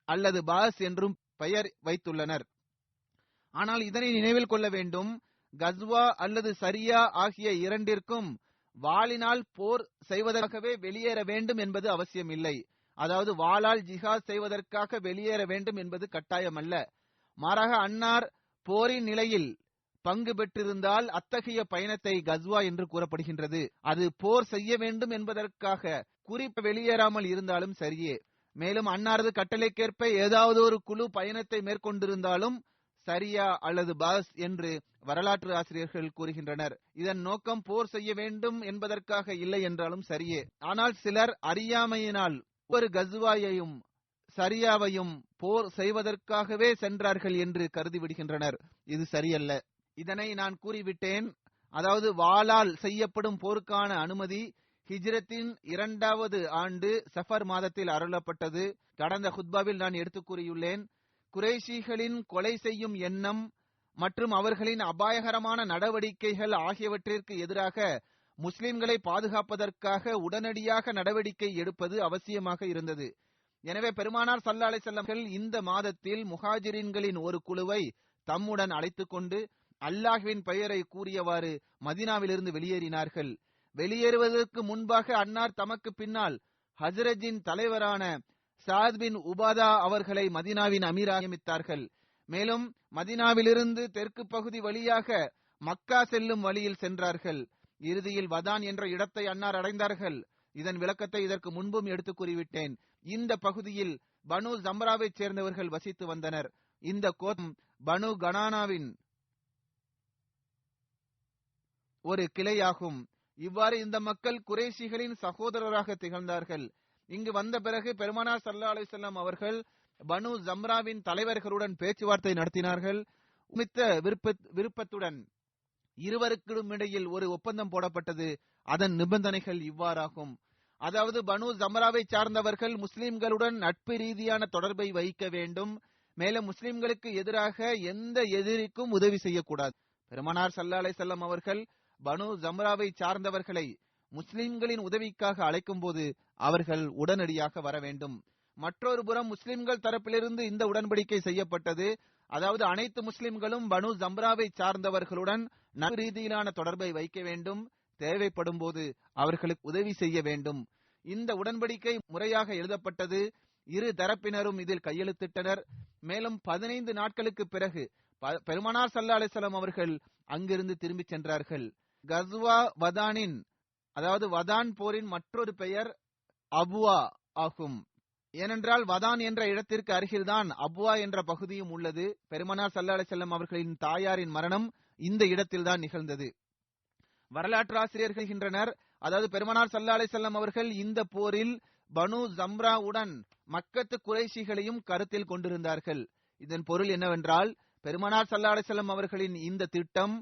அல்லது பாஸ் என்றும் பெயர் வைத்துள்ளனர். ஆனால் இதனை நினைவில் கொள்ள வேண்டும், கஸ்வா அல்லது சரியா ஆகிய இரண்டிற்கும் வாளினால் போர் செய்வதற்காகவே வெளியேற வேண்டும் என்பது அவசியம் இல்லை. அதாவது வாளால் ஜிஹாத் செய்வதற்காக வெளியேற வேண்டும் என்பது கட்டாயம் அல்ல. மாறாக அன்னார் போரின் நிலையில் பங்கு பெற்றிருந்தால் அத்தகைய பயணத்தை கஸ்வா என்று கூறப்படுகின்றது. அது போர் செய்ய வேண்டும் என்பதற்காக குறிப்பு வெளியேறாமல் இருந்தாலும் சரியே. மேலும் அன்னாரது கட்டளைக்கேற்ப ஏதாவது ஒரு குழு பயணத்தை மேற்கொண்டிருந்தாலும் சரியா அல்லது பாஸ் என்று வரலாற்று ஆசிரியர்கள் கூறுகின்றனர். இதன் நோக்கம் போர் செய்ய வேண்டும் என்பதற்காக இல்லை என்றாலும் சரியே. ஆனால் சிலர் அறியாமையினால் ஒரு கஸ்வாயையும் சரியாவையும் போர் செய்வதற்காகவே சென்றார்கள் என்று கருதிவிடுகின்றனர். இது சரியல்ல. இதனை நான் கூறிவிட்டேன். அதாவது வாளால் செய்யப்படும் போருக்கான அனுமதி ஹிஜ்ரத்தின் 2வது ஆண்டு சஃபர் மாதத்தில் அருளப்பட்டது. கடந்த குத்பாவில் நான் எடுத்து கூறியுள்ளேன். குறைஷிகளின் கொலை செய்யும் எண்ணம் மற்றும் அவர்களின் அபாயகரமான நடவடிக்கைகள் ஆகியவற்றிற்கு எதிராக முஸ்லிம்களை பாதுகாப்பதற்காக உடனடியாக நடவடிக்கை எடுப்பது அவசியமாக இருந்தது. எனவே பெருமானார் ஸல்லல்லாஹு அலைஹி வஸல்லம் இந்த மாதத்தில் முஹாஜிரின்களின் ஒரு குழுவை தம்முடன் அழைத்துக் கொண்டு அல்லாஹ்வின் பெயரை கூறியவாறு மதீனாவிலிருந்து வெளியேறினார்கள். வெளியேறுவதற்கு முன்பாக அன்னார் தமக்கு பின்னால் ஹஜ்ரஜின் தலைவரான சஅத் பின் உபாதா அவர்களை மதீனாவின் அமீராக நியமித்தார்கள். மேலும் மதீனாவிலிருந்து தெற்கு பகுதி வழியாக மக்கா செல்லும் வழியில் சென்றார்கள். இறுதியில் வதான் என்ற இடத்தை அன்னார் அடைந்தார்கள். இதன் விளக்கத்தை இதற்கு முன்பும் எடுத்து கூறிவிட்டேன். இந்த பகுதியில் பனு ஜம்ராவை சேர்ந்தவர்கள் வசித்து வந்தனர். இந்த கோத்திரம் பனு கனானாவின் ஒரு கிளையாகும். இவ்வாறு இந்த மக்கள் குறைஷிகளின் சகோதரராக திகழ்ந்தார்கள். இங்கு வந்த பிறகு பெருமானார் ஸல்லல்லாஹு அலைஹி வஸல்லம் அவர்கள் பனு ஜம்ராவின் தலைவர்களுடன் பேச்சுவார்த்தை நடத்தினார்கள். மித்த விருப்பத்துடன் இருவருக்கும் இடையில் ஒரு ஒப்பந்தம் போடப்பட்டது. அதன் நிபந்தனைகள் இவ்வாறாகும். அதாவது பனு ஜம்ராவை சார்ந்தவர்கள் முஸ்லிம்களுடன் நட்பு ரீதியான தொடர்பை வைக்க வேண்டும். மேலும் முஸ்லிம்களுக்கு எதிராக எந்த எதிரிக்கும் உதவி செய்யக்கூடாது. பெருமானார் ஸல்லல்லாஹு அலைஹி வஸல்லம் அவர்கள் பனு ஜம்ராவை சார்ந்தவர்களை முஸ்லிம்களின் உதவிக்காக அழைக்கும் போது அவர்கள் உடனடியாக வர வேண்டும். மற்றொரு புறம் முஸ்லிம்கள் தரப்பிலிருந்து இந்த உடன்படிக்கை செய்யப்பட்டது. அதாவது அனைத்து முஸ்லிம்களும் பனு ஜம்ராவை சார்ந்தவர்களுடன் நட்பு ரீதியிலான தொடர்பை வைக்க வேண்டும். தேவைப்படும் போது அவர்களுக்கு உதவி செய்ய வேண்டும். இந்த உடன்படிக்கை முறையாக எழுதப்பட்டது. இரு தரப்பினரும் இதில் கையெழுத்திட்டனர். மேலும் 15 நாட்களுக்கு பிறகு பெருமானார் ஸல்லல்லாஹு அலைஹி வஸல்லம் அவர்கள் அங்கிருந்து திரும்பி சென்றார்கள். கஸ்வா வதானின், அதாவது வதான் போரின் மற்றொரு பெயர் அபுவா ஆகும். ஏனென்றால் வதான் என்ற இடத்திற்கு அருகில்தான் அபுவா என்ற பகுதியும் உள்ளது. பெருமானார் ஸல்லல்லாஹு அலைஹி வஸல்லம் அவர்களின் தாயாரின் மரணம் இந்த இடத்தில்தான் நிகழ்ந்தது. வரலாற்று ஆசிரியர்கள் சொல்கின்றனர், அதாவது பெருமானார் ஸல்லல்லாஹு அலைஹி வஸல்லம் அவர்கள் இந்த போரில் பனு ஜம்ராவுடன் மக்கத்து குறைஷிகளையும் கருத்தில் கொண்டிருந்தார்கள். இதன் பொருள் என்னவென்றால், பெருமானார் ஸல்லல்லாஹு அலைஹி வஸல்லம் அவர்களின் இந்த திட்டம்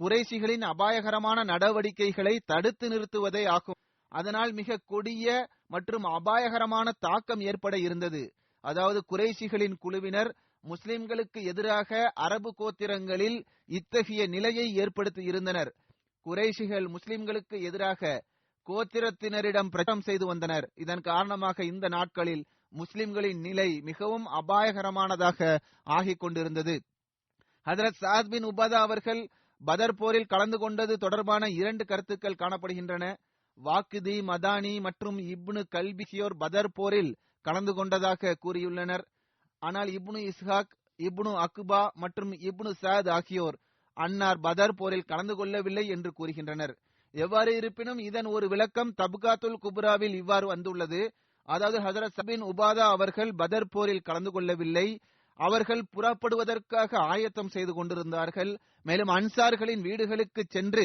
குறைஷிகளின் அபாயகரமான நடவடிக்கைகளை தடுத்து நிறுத்துவதே ஆகும். அதனால் மிக கொடிய மற்றும் அபாயகரமான தாக்கம் ஏற்பட இருந்தது. அதாவது குறைஷிகளின் குழுவினர் முஸ்லிம்களுக்கு எதிராக அரபு கோத்திரங்களில் இத்தகைய நிலையை ஏற்படுத்தி இருந்தனர். குறைஷிகள் முஸ்லிம்களுக்கு எதிராக கோத்திரத்தினரிடம் பிரச்சாரம் செய்து வந்தனர். இதன் காரணமாக இந்த நாட்களில் முஸ்லிம்களின் நிலை மிகவும் அபாயகரமானதாக ஆகிக் கொண்டிருந்தது. ஹஜ்ரத் சஅத் பின் உபாதா அவர்கள் பதர் போரில் கலந்து கொண்டது தொடர்பான 2 கருத்துக்கள் காணப்படுகின்றன. வாக்கிதி மதானி மற்றும் இப்னு கல்பியோர் பதர் போரில் கலந்து கொண்டதாக கூறியுள்ளனர். ஆனால் இப்னு இஸ்ஹாக், இப்னு அக்பா மற்றும் இப்னு சஅத் ஆகியோர் அன்னார் பதர் போரில் கலந்து கொள்ளவில்லை என்று கூறுகின்றனர். எவ்வாறு இருப்பினும் இதன் ஒரு விளக்கம் தப்காத்துல் குப்ராவில் இவ்வாறு வந்துள்ளது. அதாவது ஹஜ்ரத் சஅத் பின் உபாதா அவர்கள் பதர் போரில் கலந்து கொள்ளவில்லை. அவர்கள் புறப்படுவதற்காக ஆயத்தம் செய்து கொண்டிருந்தார்கள். மேலும் அன்சார்களின் வீடுகளுக்கு சென்று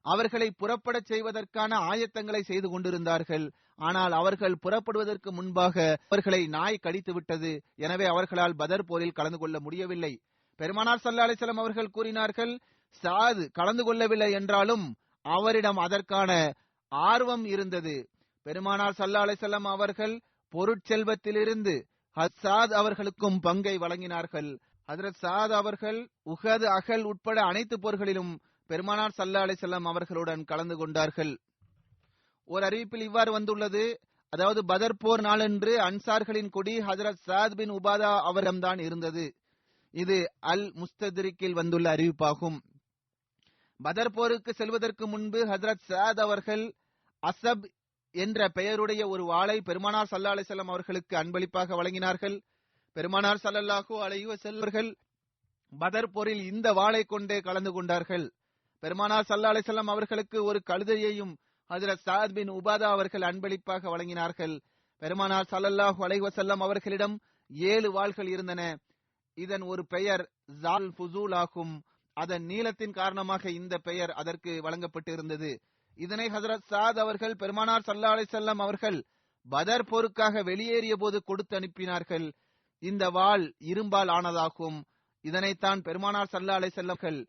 அவர்களை புறப்படச் செய்வதற்கான ஆயத்தங்களை செய்து கொண்டிருந்தார்கள். ஆனால் அவர்கள் புறப்படுவதற்கு முன்பாக அவர்களை நாய் கடித்து விட்டது. எனவே அவர்களால் பதர் போரில் கலந்து கொள்ள முடியவில்லை. பெருமானார் ஸல்லல்லாஹு அலைஹி வஸல்லம் அவர்கள் கூறினார்கள், சாத் கலந்து கொள்ளவில்லை என்றாலும் அவரிடம் அதற்கான ஆர்வம் இருந்தது. பெருமானார் ஸல்லல்லாஹு அலைஹி வஸல்லம் அவர்கள் பொருட்செல்வத்திலிருந்து சாத் அவர்களுக்கும் பங்கை வழங்கினார்கள். ஹஜ்ரத் சாத் அவர்கள் உஹது, அகல் உட்பட அனைத்து போர்களிலும் பெருமானார் ஸல்லல்லாஹு அலைஹி வஸல்லம் அவர்களுடன் கலந்து கொண்டார்கள். ஒரு அறிவிப்பில் இவ்வாறு வந்துள்ளது, அதாவது பதர் போர் நாளன்று அன்சார்களின் கொடி ஹஜ்ரத் சஅத் பின் உபாதா அவரிடம்தான் இருந்தது. இது அல் முஸ்தத்ரிக்கில் வந்துள்ள அறிவிப்பாகும். பதர் போருக்கு செல்வதற்கு முன்பு ஹஜ்ரத் சஅத் அவர்கள் அசப் என்ற பெயருடைய ஒரு வாளை பெருமானார் ஸல்லல்லாஹு அலைஹி வஸல்லம் அவர்களுக்கு அன்பளிப்பாக வழங்கினார்கள். பெருமானார் ஸல்லல்லாஹு அலைஹி வஸல்லம் அவர்கள் பதர் போரில் இந்த வாளை கொண்டே கலந்து கொண்டார்கள். பெருமானார் ஸல்லல்லாஹு அலைஹி வஸல்லம் அவர்களுக்கு ஒரு கழுதையையும் ஹஜ்ரத் சஅத் பின் உபாதா அவர்கள் அன்பளிப்பாக வழங்கினார்கள். பெருமானார் ஸல்லல்லாஹு அலைஹி வஸல்லம் அவர்களிடம் 7 வாள்கள் இருந்தன. இதன் ஒரு பெயர் ஜால் ஃபுசூல் ஆகும். அதன் நீளத்தின் காரணமாக இந்த பெயர் அதற்கு வழங்கப்பட்டு இருந்தது. இதனை ஹஜ்ரத் சஅத் அவர்கள் பெருமானார் ஸல்லல்லாஹு அலைஹி வஸல்லம் அவர்கள் பதர் போருக்காக வெளியேறிய போது கொடுத்து அனுப்பினார்கள். இந்த வாள் இரும்பால் ஆனதாகும். இதனைத்தான் பெருமானார் ஸல்லல்லாஹு அலைஹி வஸல்லம்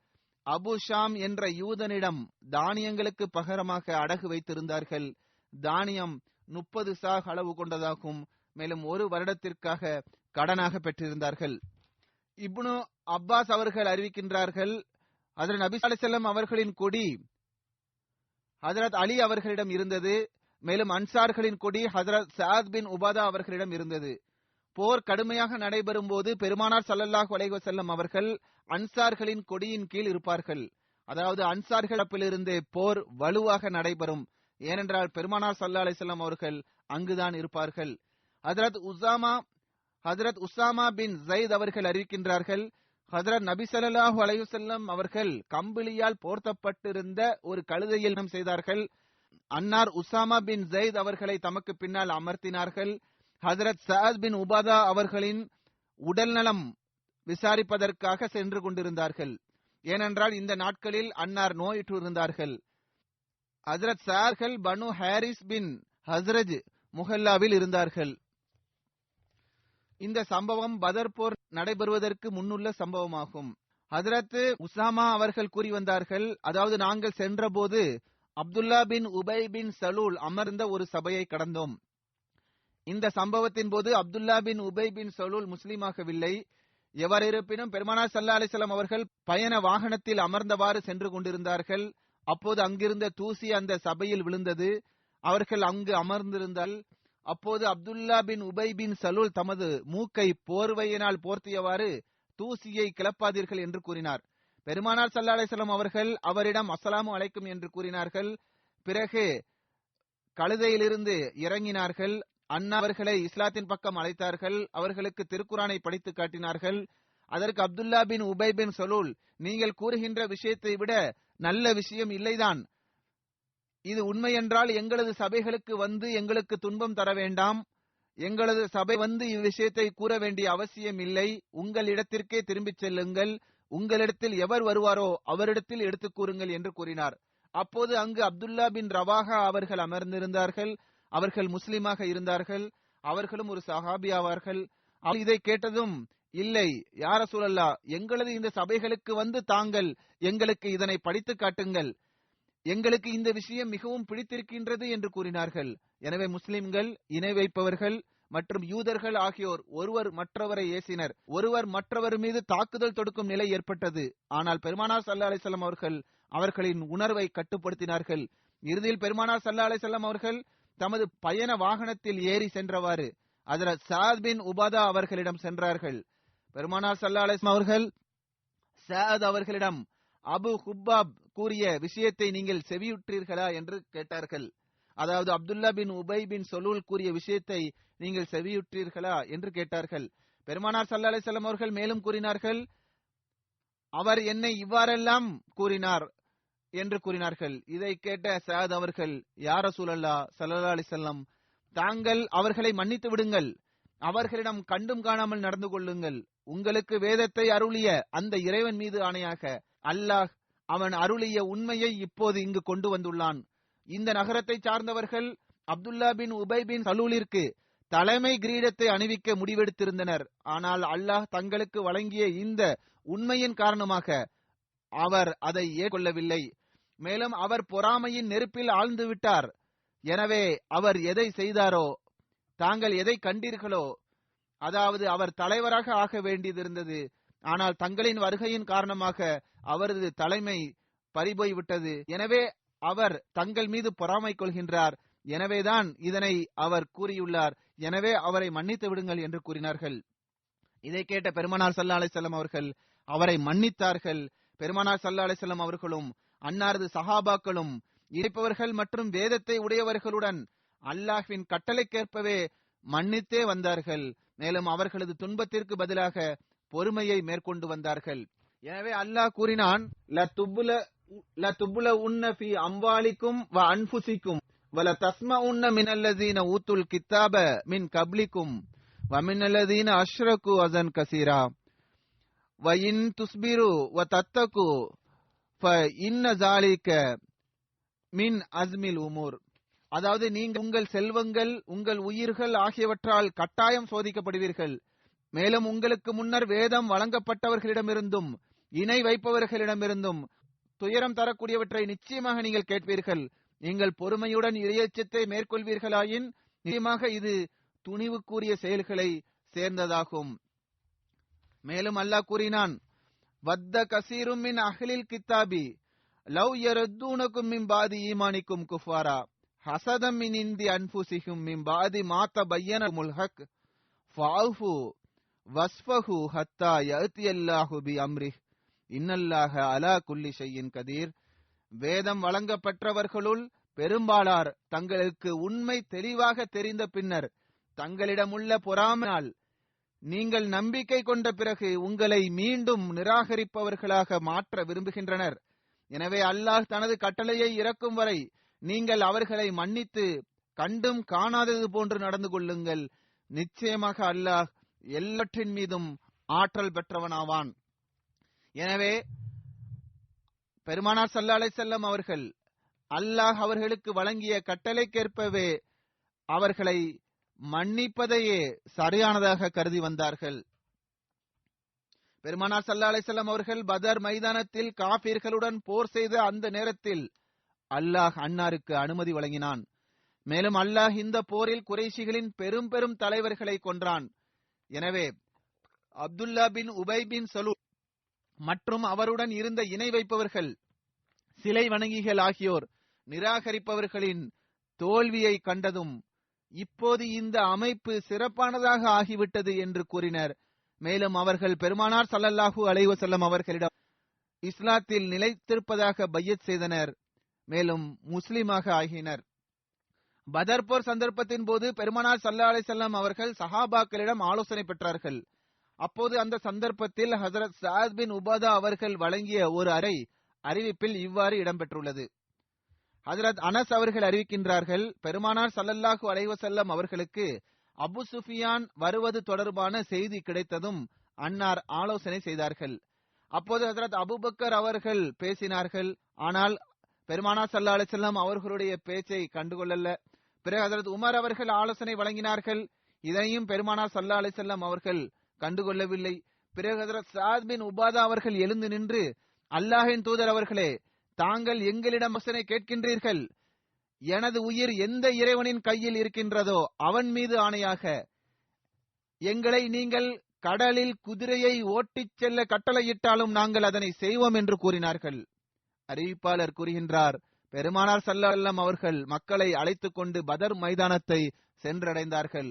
அபு ஷாம் என்ற யூதனிடம் தானியங்களுக்கு பகரமாக அடகு வைத்திருந்தார்கள். தானியம் 30 சாஹ் அளவு கொண்டதாகும். மேலும் 1 வருடத்திற்காக கடனாக பெற்றிருந்தார்கள். இப்னு அப்பாஸ் அவர்கள் அறிவிக்கின்றார்கள், ஹஜ்ரத் நபி ஸல்லல்லாஹு அலைஹி வஸல்லம் அவர்களின் கொடி ஹஜ்ரத் அலி அவர்களிடம் இருந்தது. மேலும் அன்சார்களின் கொடி ஹஜ்ரத் சஅத் பின் உபாதா அவர்களிடம் இருந்தது. போர் கடுமையாக நடைபெறும் போது பெருமானார் ஸல்லல்லாஹு அலைஹி வஸல்லம் அவர்கள் அன்சார்களின் கொடியின் கீழ் இருப்பார்கள். அதாவது அன்சார்கள் தரப்பிலிருந்து போர் வலுவாக நடைபெறும். ஏனென்றால் பெருமானார் ஸல்லல்லாஹு அலைஹி வஸல்லம் அவர்கள் அங்குதான் இருப்பார்கள். ஹஜ்ரத் உசாமா பின் ஸைத் அவர்கள் அறிவிக்கின்றார்கள், ஹஜ்ரத் நபி ஸல்லல்லாஹு அலைஹி வஸல்லம் அவர்கள் கம்பிளியால் போர்த்தப்பட்டிருந்த ஒரு கழுதையில் பயணம் செய்தார்கள். அன்னார் உசாமா பின் ஸைத் அவர்களை தமக்கு பின்னால் அமர்த்தினார்கள். ஹஜ்ரத் சஅத் பின் உபாதா அவர்களின் உடல் நலம் விசாரிப்பதற்காக சென்று கொண்டிருந்தார்கள். ஏனென்றால் இந்த நாட்களில் அன்னார் நோயுற்று இருந்தார்கள். ஹஜ்ரத் சஅத் பனு ஹாரிஸ் பின் ஹஸ்ரஜ் முஹல்லாவில் இருந்தார்கள். இந்த சம்பவம் பதர் போர் நடைபெறுவதற்கு முன்னுள்ள சம்பவமாகும். ஹஜ்ரத் உசாமா அவர்கள் கூறி வந்தார்கள், அதாவது நாங்கள் சென்றபோது அப்துல்லா பின் உபை பின் சலூல் அமர்ந்த ஒரு சபையை கடந்தோம். இந்த சம்பவத்தின் போது அப்துல்லா பின் உபை பின் சலூல் முஸ்லீமாகவில்லை. எவர் இருப்பினும் பெருமானார் ஸல்லல்லாஹு அலைஹி வஸல்லம் அவர்கள் பயண வாகனத்தில் அமர்ந்தவாறு சென்று கொண்டிருந்தார்கள். அப்போது அங்கிருந்த தூசி அந்த சபையில் விழுந்தது. அவர்கள் அங்கு அமர்ந்திருந்தால் அப்போது அப்துல்லா பின் உபை பின் சலூல் தமது மூக்கை போர்வையினால் போர்த்தியவாறு தூசியை கிளப்பாதீர்கள் என்று கூறினார். பெருமானார் ஸல்லல்லாஹு அலைஹி வஸல்லம் அவர்கள் அவரிடம் அஸ்ஸலாமு அலைக்கும் என்று கூறினார்கள். பிறகு கழுதையிலிருந்து இறங்கினார்கள். அண்ணா அவர்களை இஸ்லாத்தின் பக்கம் அழைத்தார்கள். அவர்களுக்கு திருக்குரானை படித்து காட்டினார்கள். அதற்கு அப்துல்லா பின் உபை பின் சலூல், நீங்கள் கூறுகின்ற விஷயத்தை விட நல்ல விஷயம் இல்லைதான். இது உண்மை என்றால் எங்களது சபைகளுக்கு வந்து எங்களுக்கு துன்பம் தர வேண்டாம். எங்களது சபை வந்து இவ்விஷயத்தை கூற வேண்டிய அவசியம் இல்லை. உங்கள் இடத்திற்கே திரும்பிச் செல்லுங்கள். உங்களிடத்தில் எவர் வருவாரோ அவரிடத்தில் எடுத்துக் கூறுங்கள் என்று கூறினார். அப்போது அங்கு அப்துல்லா பின் ரவாஹா அவர்கள் அமர்ந்திருந்தார்கள். அவர்கள் முஸ்லிமாக இருந்தார்கள். அவர்களும் ஒரு சஹாபி ஆவார்கள். இதை கேட்டதும், இல்லை யா ரசூலல்லாஹ், எங்களது இந்த சபைகளுக்கு வந்து தாங்கள் எங்களுக்கு இதனை படித்து காட்டுங்கள். எங்களுக்கு இந்த விஷயம் மிகவும் பிடித்திருக்கின்றது என்று கூறினார்கள். எனவே முஸ்லிம்கள், இணை வைப்பவர்கள் மற்றும் யூதர்கள் ஆகியோர் ஒருவர் மற்றவரை ஏசினர். ஒருவர் மற்றவர் மீது தாக்குதல் தொடுக்கும் நிலை ஏற்பட்டது. ஆனால் பெருமானார் ஸல்லல்லாஹு அலைஹி வஸல்லம் அவர்கள் அவர்களின் உணர்வை கட்டுப்படுத்தினார்கள். இறுதியில் பெருமானார் ஸல்லல்லாஹு அலைஹி வஸல்லம் அவர்கள் தமது பயண வாகனத்தில் ஏறி சென்றவாறு ஹஜ்ரத் சஅத் பின் உபாதா அவர்களிடம் சென்றார்கள். பெருமானார் ஸல்லல்லாஹு அலைஹி வஸல்லம் அவர்கள் சஅத் அவர்களிடம் அபு ஹுப்பாப் கூறிய விஷயத்தை நீங்கள் செவியுற்றீர்களா என்று கேட்டார்கள். அதாவது அப்துல்லா பின் உபை பின் சலூல் கூறிய விஷயத்தை நீங்கள் செவியுற்றீர்களா என்று கேட்டார்கள். பெருமானார் ஸல்லல்லாஹு அலைஹி வஸல்லம் அவர்கள் மேலும் கூறினார்கள், அவர் என்னை இவ்வாறெல்லாம் கூறினார் என்று கூறினார்கள். இதை கேட்ட சஅத் அவர்கள், யா ரசூலல்லாஹ் ஸல்லல்லாஹு அலைஹி வஸல்லம், தாங்கள் அவர்களை மன்னித்து விடுங்கள். அவர்களிடம் கண்டும் காணாமல் நடந்து கொள்ளுங்கள். உங்களுக்கு வேதத்தை அருளிய அந்த இறைவன் மீது ஆணையாக, அல்லாஹ் அவன் அருளிய உண்மையை இப்போது இங்கு கொண்டு வந்துள்ளான். இந்த நகரத்தை சார்ந்தவர்கள் அப்துல்லா பின் உபை பின் சலூலிற்கு தலைமை கிரீடத்தை அணிவிக்க முடிவெடுத்திருந்தனர். ஆனால் அல்லாஹ் தங்களுக்கு வழங்கிய இந்த உண்மையின் காரணமாக அவர் அதை ஏற்கொள்ளவில்லை. மேலும் அவர் பொறாமையின் நெருப்பில் ஆழ்ந்து விட்டார். எனவே அவர் எதை செய்தாரோ, தாங்கள் எதை கண்டீர்களோ, அதாவது அவர் தலைவராக ஆக வேண்டியதிருந்தது. ஆனால் தங்களின் வருகையின் காரணமாக அவரது தலைமை பறிபோய்விட்டது. எனவே அவர் தங்கள் மீது பொறாமை கொள்கின்றார். எனவேதான் இதனை அவர் கூறியுள்ளார். எனவே அவரை மன்னித்து விடுங்கள் என்று கூறினார்கள். இதை கேட்ட பெருமானார் ஸல்லல்லாஹு அலைஹி வஸல்லம் அவர்கள் அவரை மன்னித்தார்கள். பெருமானார் ஸல்லல்லாஹு அலைஹி வஸல்லம் அவர்களும் அன்னாரது சஹாபாக்களும் இறைப்பவர்கள் மற்றும் வேதத்தை உடையவர்களுடன் அல்லாஹ்வின் கட்டளைக்கேற்பவே மன்னித்தே வந்தார்கள். மேலும் அவர்களது துன்பத்திற்கு பதிலாக பொறுமையை மேற்கொண்டு வந்தார்கள். எனவே அல்லாஹ் கூறினான், லதுப்லஉன்ன ஃபீ அம்வாலிக்கும் வ அன்ஃபுசிக்கும் வல தஸ்மஉன்ன மினல்லதீன ஊத்துல் கித்தாப மின் கப்லிக்கும் வ மினல்லதீன அஷ்ரகு அஸன் கஸீரா வ இன் துஸ்பிரு வ தத்தகு ஃப இன்ன ஸாலிக மின் அஸ்மில் உமூர். அதாவது நீங்கள் உங்கள் செல்வங்கள், உங்கள் உயிர்கள் ஆகியவற்றால் கட்டாயம் சோதிக்கப்படுவீர்கள். மேலும் உங்களுக்கு முன்னர் வேதம் வழங்கப்பட்டவர்களிடமிருந்தும் இணை வைப்பவர்களிடமிருந்தும் துயரம் தரக்கூடியவற்றை நிச்சயமாக நீங்கள் கேட்பீர்கள். நீங்கள் பொறுமையுடன் இறையச்சத்தை மேற்கொள்வீர்களாயின் நிச்சயமாக இது துணிவுக்குரிய செயல்களை சேர்ந்ததாகும். மேலும் அல்லாஹ் கூறினான், வத்த கசீரும் மின் அஹ்லில் கித்தாபி லவ் யரத்தூனகும் மின் பாதி ஈமானிக்கும் குஃபாரா ஹஸதம் மின் இந்தி அன்ஃபுசிஹும் மின் பாதி மா தபய்யனல் ஹக் ஃபஅஃபு வஸ்ஃபஹு ஹத்தா யஅதியல்லாஹு பி அம்ரிஹ் இன்னல்லாஹ அலா குல்லி ஷைஇன் கதீர். வேதம் வழங்கப்பட்டவர்களுள் பெரும்பாலார் தங்களுக்கு உண்மை தெளிவாக தெரிந்த பின்னர் தங்களிடமுள்ள பொறாமையால் நீங்கள் நம்பிக்கை கொண்ட பிறகு உங்களை மீண்டும் நிராகரிப்பவர்களாக மாற்ற விரும்புகின்றனர். எனவே அல்லாஹ் தனது கட்டளையை இறக்கும் வரை நீங்கள் அவர்களை மன்னித்து கண்டும் காணாதது போன்று நடந்து கொள்ளுங்கள். நிச்சயமாக அல்லாஹ் எல்லாற்றின் மீதும் ஆற்றல் பெற்றவனாவான். எனவே பெருமானார் ஸல்லல்லாஹு அலைஹி வஸல்லம் அவர்கள் அல்லாஹ் அவர்களுக்கு வழங்கிய கட்டளைக்கேற்பவே அவர்களை மன்னிப்பதையே சரியானதாக கருதி வந்தார்கள். பெருமானார் ஸல்லல்லாஹு அலைஹி வஸல்லம் அவர்கள் பதர் மைதானத்தில் காஃபிர்களுடன் போர் செய்த அந்த நேரத்தில் அல்லாஹ் அன்னாருக்கு அனுமதி வழங்கினான். மேலும் அல்லாஹ் இந்த போரில் குறைஷிகளின் பெரும் பெரும் தலைவர்களை கொன்றான். எனவே அப்துல்லா பின் உபை பின் சலூல் மற்றும் அவருடன் இருந்த இணை வைப்பவர்கள், சிலை வணங்கிகள் ஆகியோர் நிராகரிப்பவர்களின் தோல்வியை கண்டதும் இப்போது இந்த அமைப்பு சிறப்பானதாக ஆகிவிட்டது என்று கூறினர். மேலும் அவர்கள் பெருமானார் ஸல்லல்லாஹு அலைஹி வஸல்லம் அவர்களிடம் இஸ்லாத்தில் நிலைத்திருப்பதாக பையத் செய்தனர். மேலும் முஸ்லிமாக ஆகினர். பதர் போர் சந்தர்ப்பத்தின் போது பெருமானார் ஸல்லல்லாஹு அலைஹி வஸல்லம் அவர்கள் சஹாபாக்களிடம் ஆலோசனை பெற்றார்கள். அப்போது அந்த சந்தர்ப்பத்தில் ஹஜ்ரத் சஅத் பின் உபாதா அவர்கள் வழங்கிய ஒரு அறிவிப்பில் இவ்வாறு இடம்பெற்றுள்ளது. ஹஜ்ரத் அனஸ் அவர்கள் அறிவிக்கின்றார்கள், பெருமானார் ஸல்லல்லாஹு அலைஹி வஸல்லம் அவர்களுக்கு அபு சுஃபியான் வருவது தொடர்பான செய்தி கிடைத்ததும் அன்னார் ஆலோசனை செய்தார்கள். அப்போது ஹஜ்ரத் அபூபக்கர் அவர்கள் பேசினார்கள். ஆனால் பெருமானார் ஸல்லல்லாஹு அலைஹி வஸல்லம் அவர்களுடைய பேச்சை கண்டுகொள்ளல. பிறகு ஹஜ்ரத் உமர் அவர்கள் ஆலோசனை வழங்கினார்கள். இதனையும் பெருமானார் ஸல்லல்லாஹு அலைஹி வஸல்லம் அவர்கள் கண்டுகொள்ளவில்லை. பிறகு ஹஜ்ரத் சஅத் பின் உபாதா அவர்கள் எழுந்து நின்று, அல்லாஹ்வின் தூதர் அவர்களே, தாங்கள் எங்களிடம் ஆலோசனை கேட்கின்றீர்கள். எனது உயிர் எந்த இறைவனின் கையில் இருக்கின்றதோ அவன் மீது ஆணையாக எங்களை நீங்கள் கடலில் குதிரையை ஓட்டிச் செல்ல கட்டளையிட்டாலும் நாங்கள் அதனை செய்வோம் என்று கூறினார்கள். அறிவிப்பாளர் கூறுகின்றார், பெருமானார் ஸல்லல்லாஹு அலைஹி வஸல்லம் அவர்கள் மக்களை அழைத்துக் கொண்டு பதர் மைதானத்தை சென்றடைந்தார்கள்.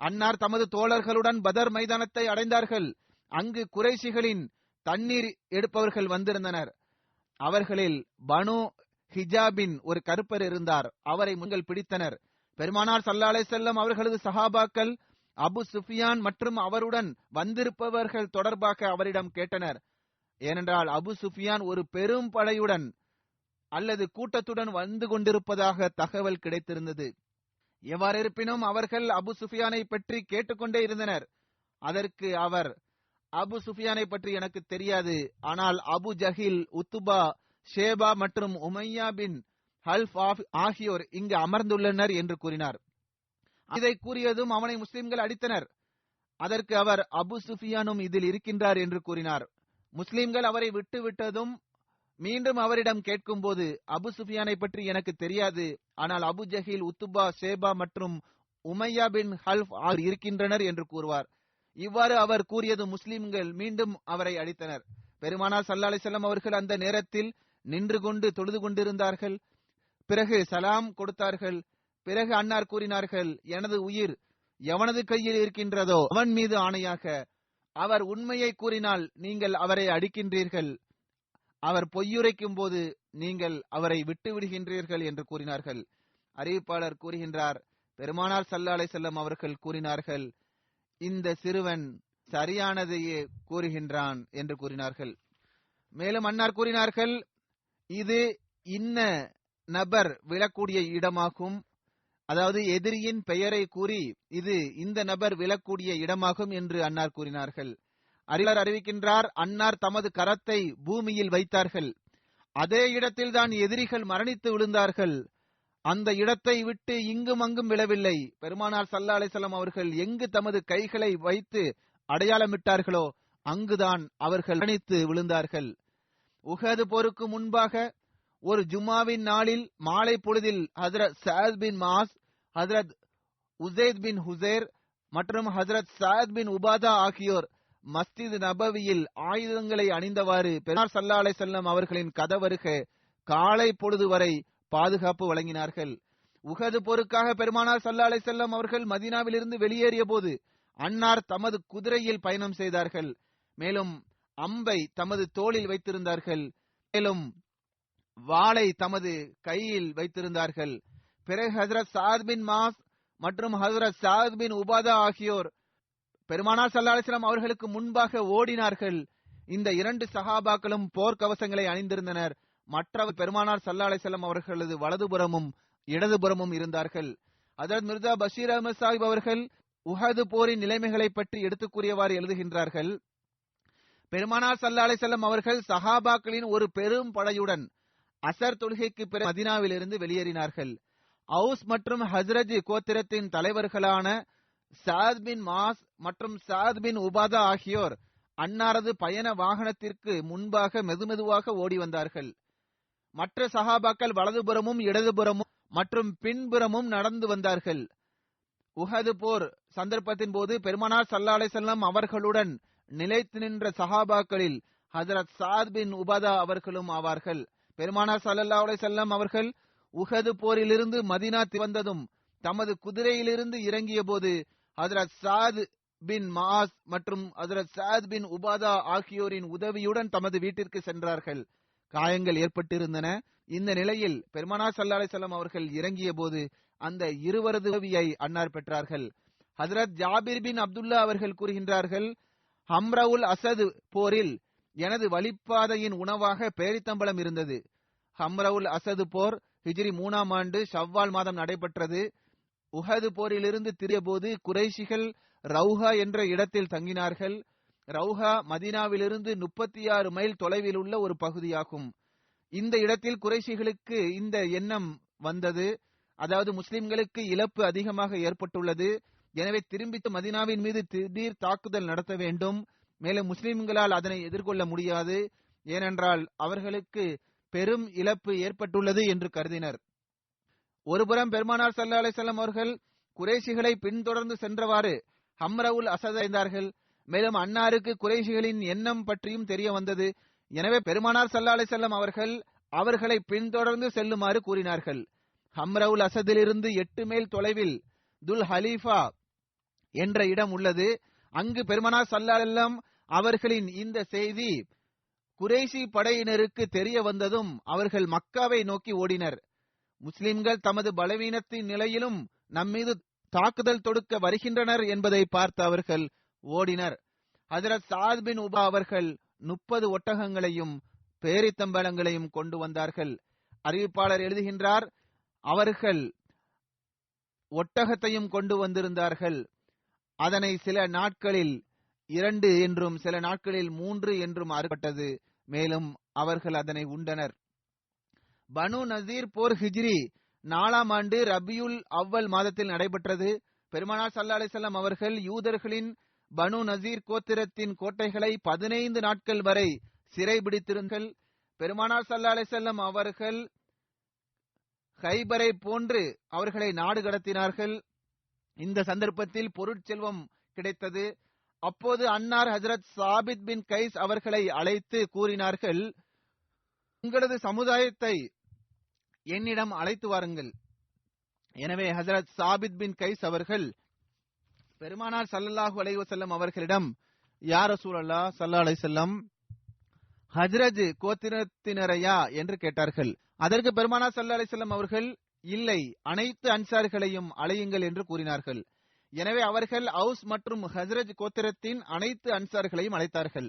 அன்னார் தமது தோழர்களுடன் பதர் மைதானத்தை அடைந்தார்கள். அங்கு குறைஷிகளின் தண்ணீர் எடுப்பவர்கள் வந்திருந்தனர். அவர்களில் பனு ஹிஜாபின் ஒரு கருப்பர் இருந்தார். அவரை முன்கள் பிடித்தனர். பெருமானார் ஸல்லல்லாஹு அலைஹி வஸல்லம் அவர்களது சஹாபாக்கள் அபு சுஃபியான் மற்றும் அவருடன் வந்திருப்பவர்கள் தொடர்பாக அவரிடம் கேட்டனர். ஏனென்றால் அபு சுஃபியான் ஒரு பெரும் படையுடன் அல்லது கூட்டத்துடன் வந்து கொண்டிருப்பதாக தகவல் கிடைத்திருந்தது. எவ்வாறு இருப்பினும் அவர்கள் அபு சுஃபியானை பற்றி கேட்டுக்கொண்டே இருந்தனர். அதற்கு அவர், அபு சுஃபியானை பற்றி எனக்கு தெரியாது, ஆனால் அபு ஜஹில், உத்துபா, ஷேபா மற்றும் உமையா பின் ஹல்ஃப் ஆகியோர் இங்கு அமர்ந்துள்ளனர் என்று கூறினார். இதை கூறியதும் அவனை முஸ்லிம்கள் அடித்தனர். அதற்கு அவர், அபு சுஃபியானும் இதில் இருக்கின்றார் என்று கூறினார். முஸ்லிம்கள் அவரை விட்டுவிட்டதும் மீண்டும் அவரிடம் கேட்கும் போது, அபு சுஃபியானை பற்றி எனக்கு தெரியாது, ஆனால் அபு ஜஹில், உத்துபா, ஷேபா மற்றும் உமையா பின் ஹல்ஃப் இருக்கின்றனர் என்று கூறுவார். இவ்வாறு அவர் கூறியது முஸ்லிம்கள் மீண்டும் அவரை அடித்தனர். பெருமானார் ஸல்லல்லாஹு அலைஹி வஸல்லம் அவர்கள் அந்த நேரத்தில் நின்று கொண்டு தொழுது கொண்டிருந்தார்கள். பிறகு சலாம் கொடுத்தார்கள். பிறகு அன்னார் கூறினார்கள், எனது உயிர் எவனது கையில் இருக்கின்றதோ அவன் மீது ஆணையாக அவர் உண்மையை கூறினால் நீங்கள் அவரை அடிக்கின்றீர்கள், அவர் பொய்யுரைக்கும் போது நீங்கள் அவரை விட்டு விடுகின்றீர்கள் என்று கூறினார்கள். அறிவிப்பாளர் கூறுகின்றார், பெருமானார் ஸல்லல்லாஹு அலைஹி வஸல்லம் அவர்கள் கூறினார்கள், இந்த சிறுவன் சரியானதையே கூறுகின்றான் என்று கூறினார்கள். மேலும் அன்னார் கூறினார்கள், இது இன்ன நபர் விழக்கூடிய இடமாகும். அதாவது எதிரியின் பெயரை கூறி இது இந்த நபர் விழக்கூடிய இடமாகும் என்று அன்னார் கூறினார்கள். அறிவிப்பாளர் அறிவிக்கின்றார், அன்னார் தமது கரத்தை பூமியில் வைத்தார்கள். அதே இடத்தில் தான் எதிரிகள் மரணித்து விழுந்தார்கள். அந்த இடத்தை விட்டு இங்கும் அங்கும் விழவில்லை. பெருமானார் ஸல்லல்லாஹு அலைஹி வஸல்லம் அவர்கள் எங்கு தமது கைகளை வைத்து அடையாளமிட்டார்களோ அங்குதான் அவர்கள் மரணித்து விழுந்தார்கள். உஹது போருக்கு முன்பாக ஒரு ஜும்மாவின் நாளில் மாலை பொழுதில் ஹஜ்ரத் சஅத் பின் மாஸ், ஹஜ்ரத் உஸைத் பின் ஹுசைர் மற்றும் ஹஜ்ரத் சஅத் பின் உபாதா ஆகியோர் மஸ்ஜித் நபவியில் ஆயுதங்களை அணிந்தவாறு பெருமானார் ஸல்லல்லாஹு அலைஹி வஸல்லம் அவர்களின் கதவருக காலை பொழுது வரை பாதுகாப்பு வழங்கினார்கள். உஹது போருக்காக பெருமானார் ஸல்லல்லாஹு அலைஹி வஸல்லம் அவர்கள் மதீனாவில் இருந்து வெளியேறிய போது அன்னார் தமது குதிரையில் பயணம் செய்தார்கள். மேலும் அம்பை தமது தோளில் வைத்திருந்தார்கள். மேலும் வாளை தமது கையில் வைத்திருந்தார்கள். பிறகு ஹஜ்ரத் சஅத் பின் மாஸ் மற்றும் ஹஜ்ரத் சஅத் பின் உபாதா ஆகியோர் பெருமானார் ஸல்லல்லாஹு அலைஹி வஸல்லம் அவர்களுக்கு முன்பாக ஓடினார்கள். இந்த இரண்டு சஹாபாக்களும் போர்க்கவசங்களை அணிந்திருந்தனர். மற்றவர் பெருமானார் ஸல்லல்லாஹு அலைஹி வஸல்லம் அவர்களது வலதுபுறமும் இடதுபுறமும் இருந்தார்கள். ஹஜ்ரத் மிர்சா பஷீர் அஹ்மத் சாஹிப் அவர்கள் உஹது போரின் நிலைமைகளை பற்றி எடுத்துக் கூறியவாறு எழுதுகின்றார்கள், பெருமானார் ஸல்லல்லாஹு அலைஹி வஸல்லம் அவர்கள் சஹாபாக்களின் ஒரு பெரும் படையுடன் அசர் தொழுகைக்கு பிறகு மதீனாவிலிருந்து வெளியேறினார்கள். அவுஸ் மற்றும் ஹஸ்ரஜ் கோத்திரத்தின் தலைவர்களான சாத் பின் மாஸ் மற்றும் சாத் பின் உபாதா ஆகியோர் அன்னாரது பயண வாகனத்திற்கு முன்பாக மெதுமெதுவாக ஓடி வந்தார்கள். மற்ற சஹாபாக்கள் வலதுபுறமும் இடதுபுறமும் மற்றும் பின்புறமும் நடந்து வந்தார்கள். உஹது போர் சந்தர்ப்பத்தின் போது பெருமானார் ஸல்லல்லாஹு அலைஹி வஸல்லம் அவர்களுடன் நிலைத்து நின்ற சஹாபாக்களில் ஹஜ்ரத் சாத் பின் உபாதா அவர்களும் ஆவார்கள். பெருமானார் ஸல்லல்லாஹு அலைஹி வஸல்லம் அவர்கள் உஹது போரிலிருந்து மதீனா வந்ததும் தமது குதிரையிலிருந்து இறங்கிய போது ஹஜ்ரத் சாத் பின் மாஸ் மற்றும் ஹஜ்ரத் சாத் பின் உபாதா ஆகியோரின் உதவியுடன் தமது வீட்டிற்கு சென்றார்கள். காயங்கள் ஏற்பட்டிருந்தன. இந்த நிலையில் பெருமானார் ஸல்லல்லாஹு அலைஹி வஸல்லம் அவர்கள் இறங்கிய போது அந்த இருவரது உதவியை அன்னார் பெற்றார்கள். ஹஜ்ரத் ஜாபிர் பின் அப்துல்லா அவர்கள் கூறுகின்றார்கள், ஹம்ரவுல் அசது போரில் எனது வழிப்பாதையின் உணவாக பேரித்தம்பளம் இருந்தது. ஹம்ரவுல் அசது போர் ஹிஜ்ரி 3ஆம் ஆண்டு ஷவ்வால் மாதம் நடைபெற்றது. உஹது போரிலிருந்து திரும்பிய போது குறைஷிகள் ரவுஹா என்ற இடத்தில் தங்கினார்கள். ரவுஹா மதீனாவிலிருந்து 36 மைல் தொலைவில் உள்ள ஒரு பகுதியாகும். இந்த இடத்தில் குறைஷிகளுக்கு இந்த எண்ணம் வந்தது, அதாவது முஸ்லிம்களுக்கு இழப்பு அதிகமாக ஏற்பட்டுள்ளது, எனவே திரும்பி மதீனாவின் மீது திடீர் தாக்குதல் நடத்த வேண்டும். மேலும் முஸ்லிம்களால் அதனை எதிர்கொள்ள முடியாது, ஏனென்றால் அவர்களுக்கு பெரும் இழப்பு ஏற்பட்டுள்ளது என்று கருதினர். ஒருபுறம் பெருமானார் ஸல்லல்லாஹு அலைஹி வஸல்லம் அவர்கள் குறைஷிகளை பின்தொடர்ந்து சென்றவாறு ஹம்ரவுல் அசத் அடைந்தார்கள். மேலும் அன்னாருக்கு குறைஷிகளின் எண்ணம் பற்றியும் தெரிய வந்தது. எனவே பெருமானார் ஸல்லல்லாஹு அலைஹி வஸல்லம் அவர்கள் அவர்களை பின்தொடர்ந்து செல்லுமாறு கூறினார்கள். ஹம்ரவுல் அசதிலிருந்து 8 மைல் தொலைவில் துல் ஹலீஃபா என்ற இடம் உள்ளது. அங்கு பெருமானார் ஸல்லல்லாஹு அலைஹி வஸல்லம் அவர்களின் இந்த செய்தி குறைஷி படையினருக்கு தெரிய வந்ததும் அவர்கள் மக்காவை நோக்கி ஓடினர். முஸ்லிம்கள் தமது பலவீனத்தின் நிலையிலும் நம்மீது தாக்குதல் தொடுக்க வருகின்றனர் என்பதை பார்த்து அவர்கள் ஓடினர். ஹஜ்ரத் சாத் பின் உபா அவர்கள் 30 ஒட்டகங்களையும் பேரித்தம்பளங்களையும் கொண்டு வந்தார்கள். அறிவிப்பாளர் எழுதுகின்றார், அவர்கள் ஒட்டகத்தையும் கொண்டு வந்திருந்தார்கள். அதனை சில நாட்களில் 2 என்றும் சில நாட்களில் 3 என்றும் அறுபட்டது. மேலும் அவர்கள் அதனை உண்டனர். பனு நசீர் போர் ஹிஜ்ரி 4ஆம் ஆண்டு ரபியுல் அவ்வல் மாதத்தில் நடைபெற்றது. பெருமானார் ஸல்லல்லாஹு அலைஹி வஸல்லம் அவர்கள் யூதர்களின் பனு நசீர் கோத்திரத்தின் கோட்டைகளை 15 நாட்கள் வரை சிறைபிடித்திருந்தார்கள். பெருமானார் ஸல்லல்லாஹு அலைஹி வஸல்லம் அவர்கள் கைபரை போன்று அவர்களை நாடு கடத்தினார்கள். இந்த சந்தர்ப்பத்தில் பொருட்செல்வம் கிடைத்தது. அப்போது அன்னார் ஹஜ்ரத் சாபித் பின் கைஸ் அவர்களை அழைத்து கூறினார்கள், உங்களது சமுதாயத்தை என்னிடம் அழைத்து வாருங்கள். எனவே ஹஜ்ரத் சாபித் பின் கைஸ் அவர்கள் பெருமானார் ஸல்லல்லாஹு அலைஹி வஸல்லம் அவர்களிடம், யா ரசூலல்லாஹ் ஸல்லல்லாஹு அலைஹி வஸல்லம், ஹஜ்ரஜ் கோத்திரத்தினரையா என்று கேட்டார்கள். அதற்கு பெருமானார் ஸல்லல்லாஹு அலைஹி வஸல்லம் அவர்கள், இல்லை, அனைத்து அன்சார்களையும் அழையுங்கள் என்று கூறினார்கள். எனவே அவர்கள் அவுஸ் மற்றும் ஹஜ்ரஜ் கோத்திரத்தின் அனைத்து அன்சார்களையும் அழைத்தார்கள்.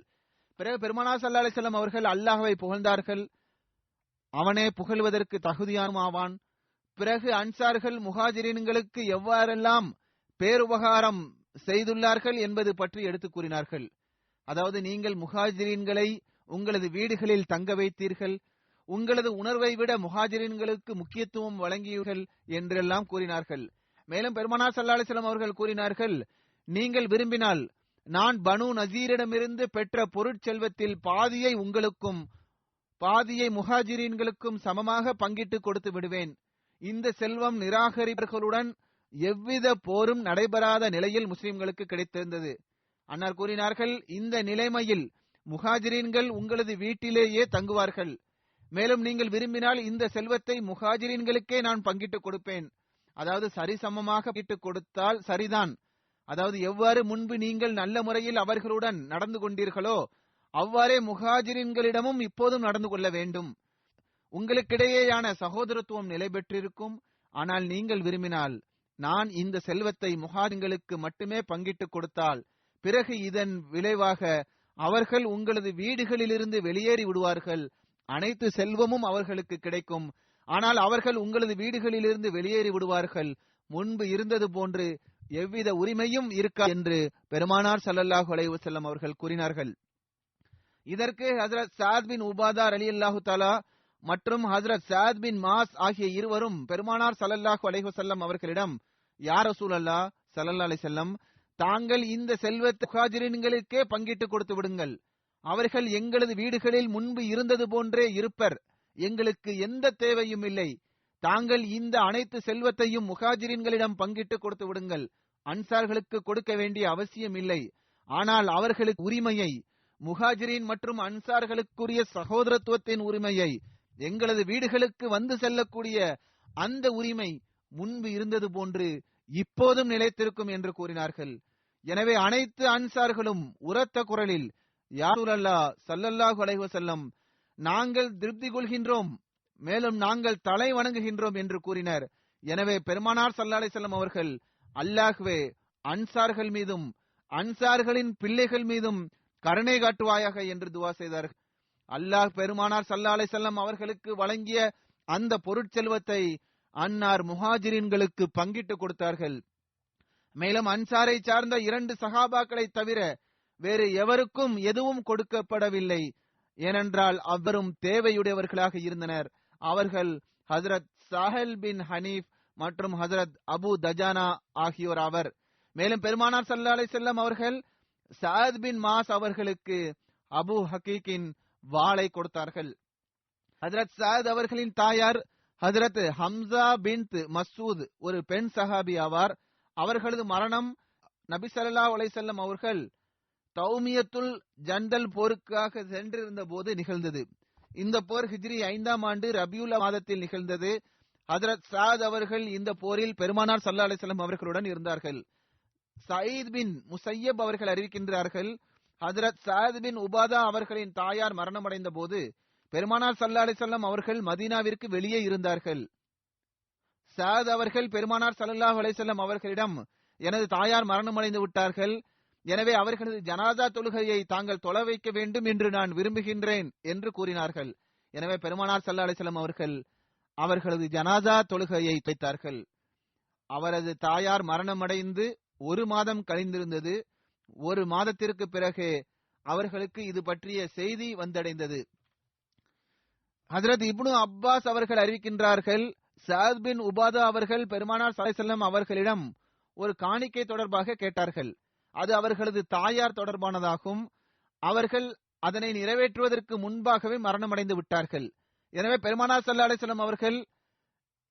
பிறகு பெருமானார் ஸல்லல்லாஹு அலைஹி வஸல்லம் அவர்கள் அல்லாஹ்வை புகழ்ந்தார்கள். அவனே புகழ்வதற்கு தகுதியானவன். பிறகு அன்சார்கள் முஹாஜிரீன்களுக்கு எவ்வாறெல்லாம் பேருபகாரம் செய்துள்ளார்கள் என்பது பற்றி எடுத்துக் கூறினார்கள். அதாவது, நீங்கள் முஹாஜிரீன்களை உங்களது வீடுகளில் தங்க வைத்தீர்கள், உங்களது உணர்வை விட முஹாஜிரீன்களுக்கு முக்கியத்துவம் வழங்கியீர்கள் என்றெல்லாம் கூறினார்கள். மேலும் பெருமானார் ஸல்லல்லாஹு அலைஹி வஸல்லம் அவர்கள் கூறினார்கள், நீங்கள் விரும்பினால் நான் பனு நசீரிடமிருந்து பெற்ற பொருட்செல்வத்தில் பாதியை உங்களுக்கும் பாதியை முஹாஜிரீன்களுக்கும் சமமாக பங்கிட்டு கொடுத்து விடுவேன். இந்த செல்வம் நிராகரிப்பவர்களுடன் எவ்வித போரும் நடைபெறாத நிலையில் முஸ்லிம்களுக்கு கிடைத்திருந்தது. அன்னார் கூறினார்கள், இந்த நிலைமையில் முஹாஜிரீன்கள் உங்களது வீட்டிலேயே தங்குவார்கள். மேலும் நீங்கள் விரும்பினால் இந்த செல்வத்தை முஹாஜிரீன்களுக்கே நான் பங்கிட்டு கொடுப்பேன். அதாவது சரிசமமாக பங்கிட்டு கொடுத்தால் சரிதான். அதாவது எவ்வாறு முன்பு நீங்கள் நல்ல முறையில் அவர்களுடன் நடந்து கொண்டீர்களோ அவ்வாறே முஹாஜிரீன்களிடமும் இப்போதும் நடந்து கொள்ள வேண்டும். உங்களுக்கிடையேயான சகோதரத்துவம் நிலை பெற்றிருக்கும். ஆனால் நீங்கள் விரும்பினால் நான் இந்த செல்வத்தை முஹாஜிர்களுக்கு மட்டுமே பங்கிட்டு கொடுத்தால் பிறகு இதன் விளைவாக அவர்கள் உங்களது வீடுகளிலிருந்து வெளியேறி விடுவார்கள். அனைத்து செல்வமும் அவர்களுக்கு கிடைக்கும். ஆனால் அவர்கள் உங்களது வீடுகளிலிருந்து வெளியேறி விடுவார்கள். முன்பு இருந்தது போன்று எவ்வித உரிமையும் இருக்கா என்று பெருமானார் ஸல்லல்லாஹு அலைஹி வஸல்லம் அவர்கள் கூறினார்கள். இதற்கு ஹஜ்ரத் சாத் பின் உபாதா ரலியல்லாஹு தஆலா மற்றும் ஹஜ்ரத் சாத் பின் மாஸ் ஆகிய இருவரும் பெருமானார் ஸல்லல்லாஹு அலைஹி வஸல்லம் அவர்களிடம், யா ரசூலல்லாஹ் ஸல்லல்லாஹு அலைஹி வஸல்லம், தாங்கள் இந்த செல்வத்தை முஹாஜிரின்களுக்கே பங்கிட்டு கொடுத்து விடுங்கள். அவர்கள் எங்களது வீடுகளில் முன்பு இருந்தது போன்றே இருப்பர். எங்களுக்கு எந்த தேவையும் இல்லை. தாங்கள் இந்த அனைத்து செல்வத்தையும் முஹாஜிரின்களிடம் பங்கிட்டு கொடுத்து விடுங்கள். அன்சார்களுக்கு கொடுக்க வேண்டிய அவசியம் இல்லை. ஆனால் அவர்களுக்கு உரிமையை, முஹாஜிரின் மற்றும் அன்சார்களுக்குரிய சகோதரத்துவத்தின் உரிமையை, எங்களது வீடுகளுக்கு வந்து செல்லக்கூடிய அந்த உரிமை முன்பு இருந்தது போன்று இப்போதும் நிலைத்திருக்கும் என்று கூறினார்கள். எனவே அனைத்து அன்சார்களும் உரத்த குரலில், யா ரசூலல்லாஹ் ஸல்லல்லாஹு அலைஹி வஸல்லம், நாங்கள் திருப்தி கொள்கின்றோம், மேலும் நாங்கள் தலை வணங்குகின்றோம் என்று கூறினர். எனவே பெருமானார் ஸல்லல்லாஹு அலைஹி வஸல்லம் அவர்கள், அல்லாஹ்வே, அன்சார்கள் மீதும் அன்சார்களின் பிள்ளைகள் மீதும் கருணை காட்டுவாயாக என்று துவா செய்தார்கள். அல்லாஹ் பெருமானார் ஸல்லல்லாஹு அலைஹி வஸல்லம் அவர்களுக்கு வழங்கிய அந்த பொருட்செல்வத்தை அன்னார் முஹாஜிரின்களுக்கு பங்கிட்டு கொடுத்தார்கள். மேலும் அன்சாரை சார்ந்த 2 சஹாபாக்களை தவிர வேறு எவருக்கும் எதுவும் கொடுக்கப்படவில்லை. ஏனென்றால் அவரும் தேவையுடையவர்களாக இருந்தனர். அவர்கள் ஹஜ்ரத் சாஹல் பின் ஹனீஃப் மற்றும் ஹஜ்ரத் அபு தஜானா ஆகியோர் ஆவர். மேலும் பெருமானார் ஸல்லல்லாஹு அலைஹி வஸல்லம் அவர்கள் சாத் பின் மாஸ் அவர்களுக்கு அபு ஹக்கீக்கின் வாளை கொடுத்தார்கள். ஹஜ்ரத் சாத் அவர்களின் தாயார் ஹஜ்ரத் ஹம்சா பின்த் மசூத் ஒரு பெண் சஹாபி ஆவார். அவர்களது மரணம் நபி ஸல்லல்லாஹு அலைஹி வஸல்லம் அவர்கள் தௌமியத்துல் ஜண்டல் போருக்காக சென்றிருந்த போது நிகழ்ந்தது. இந்த போர் ஹிஜ்ரி 5ஆம் ஆண்டு ரபியுல் மாதத்தில் நிகழ்ந்தது. ஹஜ்ரத் சாத் அவர்கள் இந்த போரில் பெருமானார் ஸல்லல்லாஹு அலைஹி வஸல்லம் அவர்களுடன் இருந்தார்கள். சயீத் பின் முஸையப் அவர்கள் அறிவிக்கின்றார்கள், ஹஜ்ரத் சாத் பின் உபாதா அவர்களின் தாயார் மரணமடைந்த போது பெருமானார் ஸல்லல்லாஹு அலைஹி வஸல்லம் அவர்கள் மதீனாவிற்கு வெளியே இருந்தார்கள். சாத் அவர்கள் பெருமானார் ஸல்லல்லாஹு அலைஹி வஸல்லம் அவர்களிடம், எனது தாயார் மரணமடைந்து விட்டார்கள், எனவே அவர்களது ஜனாதா தொழுகையை தாங்கள் தொழ வைக்க வேண்டும் என்று நான் விரும்புகின்றேன் என்று கூறினார்கள். எனவே பெருமானார் ஸல்லல்லாஹு அலைஹி வஸல்லம் அவர்கள் அவர்களது ஜனாதா தொழுகையை வைத்தார்கள். அவரது தாயார் மரணமடைந்து 1 மாதம் கழிந்திருந்தது. 1 மாதத்திற்கு பிறகு அவர்களுக்கு இது பற்றிய செய்தி வந்தடைந்தது. ஹஜ்ரத் இப்னு அப்பாஸ் அவர்கள் அறிவிக்கின்றார்கள், சாத் பின் உபாதா அவர்கள் பெருமானார் ஸல்லல்லாஹு அலைஹி வஸல்லம் அவர்களிடம் ஒரு காணிக்கை தொடர்பாக கேட்டார்கள். அது அவர்களது தாயார் தொடர்பானதாகும். அவர்கள் அதனை நிறைவேற்றுவதற்கு முன்பாகவே மரணமடைந்து விட்டார்கள். எனவே பெருமானார் ஸல்லல்லாஹு அலைஹி வஸல்லம் அவர்கள்,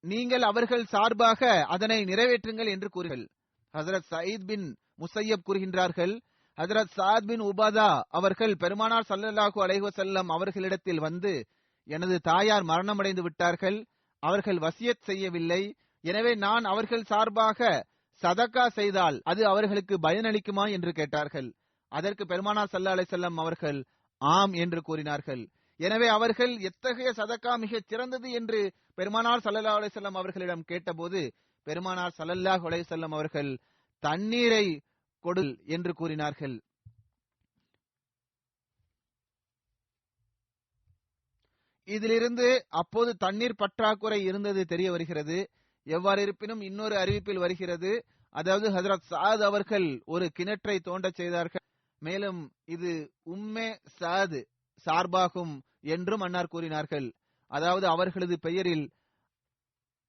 நீங்கள் அவர்கள் சார்பாக அதனை நிறைவேற்றுங்கள் என்று கூறினார்கள். ஹஜ்ரத் சயீத் பின் முஸையப் கூறுகின்றார்கள், ஹஜ்ரத் சாத் பின் உபாதா அவர்கள் பெருமானார் ஸல்லல்லாஹு அலைஹி வஸல்லம் அவர்களிடத்தில் வந்து, எனது தாயார் மரணமடைந்து விட்டார்கள், அவர்கள் வசியத் செய்யவில்லை, எனவே நான் அவர்கள் சார்பாக சதகா செய்தால் அது அவர்களுக்கு பயனளிக்குமா என்று கேட்டார்கள். அதற்கு பெருமானார் ஸல்லல்லாஹு அலைஹி வஸல்லம் அவர்கள் ஆம் என்று கூறினார்கள். எனவே அவர்கள் எத்தகைய சதகா மிகச் சிறந்தது என்று பெருமானார் ஸல்லல்லாஹு அலைஹி வஸல்லம் அவர்களிடம் கேட்டபோது பெருமானார் ஸல்லல்லாஹு அலைஹி வஸல்லம் அவர்கள் தண்ணீரை கொடு என்று கூறினார்கள். இதிலிருந்து அப்போது தண்ணீர் பற்றாக்குறை இருந்தது தெரிய வருகிறது. எவ்வாறு இருப்பினும் இன்னொரு அறிவிப்பில் வருகிறது, அதாவது ஹஜ்ரத் சாத் அவர்கள் ஒரு கிணற்றை தோண்டச் செய்தார்கள். மேலும் இது உம்மே சாத் சார்பாகும் என்றும் அன்னார் கூறினார்கள். அதாவது அவர்களது பெயரில்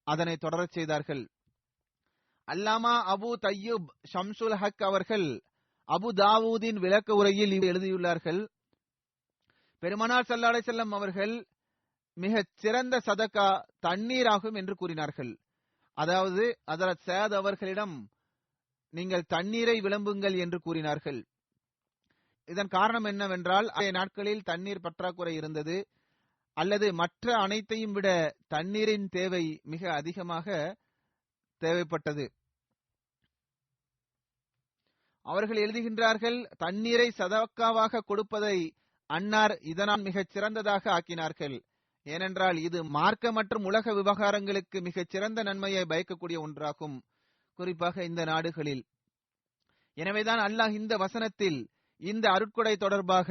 அதனை தொடரச் செய்தார்கள். அல்லாமா அபு தய்யூப் ஷம்சுல் ஹக் அவர்கள் அபு தாவூதின் விளக்க உரையில் எழுதியுள்ளார்கள், பெருமானார் ஸல்லல்லாஹு அலைஹி வஸல்லம் அவர்கள் மிகச் சிறந்த சதகா தண்ணீராகும் என்று கூறினார்கள். அதாவது ஹஜ்ரத் சாத் அவர்களிடம் நீங்கள் தண்ணீரை விளம்புங்கள் என்று கூறினார்கள். இதன் காரணம் என்னவென்றால், அந்த நாட்களில் தண்ணீர் பற்றாக்குறை இருந்தது, அல்லது மற்ற அனைத்தையும் விட தண்ணீரின் தேவை மிக அதிகமாக தேவைப்பட்டது. அவர்கள் எழுதுகின்றார்கள், தண்ணீரை சதக்காவாக கொடுப்பதை அன்னார் இதனால் மிகச் சிறந்ததாக ஆக்கினார்கள். ஏனென்றால் இது மார்க்க மற்றும் உலக விவகாரங்களுக்கு மிகச் சிறந்த நன்மையை பயக்கக்கூடிய ஒன்றாகும், குறிப்பாக இந்த நாடுகளில். எனவேதான் அல்லாஹ் இந்த வசனத்தில் இந்த அருட்கொடை தொடர்பாக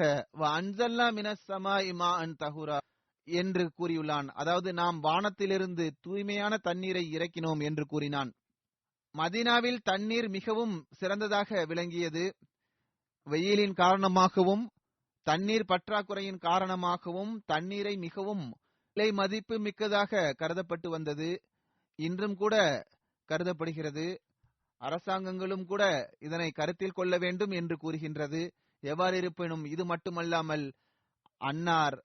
அன்ஸல்னா மினஸ் ஸமாஇ மாஅன் தஹூரா என்று கூறியுள்ளான். அதாவது நாம் வானத்திலிருந்து தூய்மையான தண்ணீரை இறக்கினோம் என்று கூறினான். மதீனாவில் தண்ணீர் மிகவும் சிறந்ததாக விளங்கியது. வெயிலின் காரணமாகவும் தண்ணீர் பற்றாக்குறையின் காரணமாகவும் தண்ணீரை மிகவும் விலை மதிப்பு மிக்கதாக கருதப்பட்டு வந்தது. இன்றும் கூட கருதப்படுகிறது. அரசாங்கங்களும் கூட இதனை கருத்தில் கொள்ள வேண்டும் என்று கூறுகின்றது. எவ்வாறு இருப்பினும் இது மட்டுமல்லாமல் அன்னார்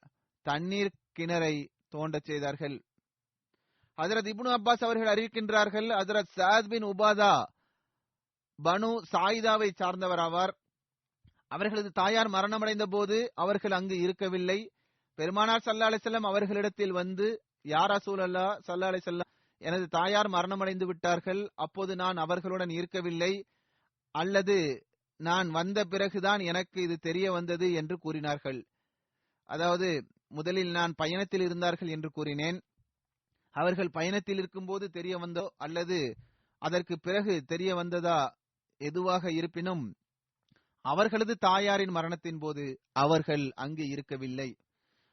தண்ணீர் கிணறை தோண்டச் செய்தார்கள். ஹஜ்ரத் இப்னு அப்பாஸ் அவர்கள் அறிவிக்கின்றார்கள், ஹஜ்ரத் சஅத் பின் உபாதா பனு சாயிதாவை சார்ந்தவர் ஆவார். அவர்களது தாயார் மரணமடைந்த போது அவர்கள் அங்கு இருக்கவில்லை. பெருமானார் ஸல்லல்லாஹு அலைஹி வஸல்லம் அவர்களிடத்தில் வந்து, யா ரசூலல்லாஹ் ஸல்லல்லாஹு அலைஹி வஸல்லம், எனது தாயார் மரணமடைந்து விட்டார்கள், அப்போது நான் அவர்களுடன் இருக்கவில்லை, அல்லது நான் வந்த பிறகுதான் எனக்கு இது தெரிய வந்தது என்று கூறினார்கள். அதாவது முதலில் நான் பயணத்தில் இருந்தார்கள் என்று கூறினேன். அவர்கள் பயணத்தில் இருக்கும்போது தெரிய வந்தோ அல்லது அதற்கு பிறகு தெரிய வந்ததா எதுவாக இருப்பினும் அவர்களது தாயாரின் மரணத்தின் போது அவர்கள் அங்கு இருக்கவில்லை.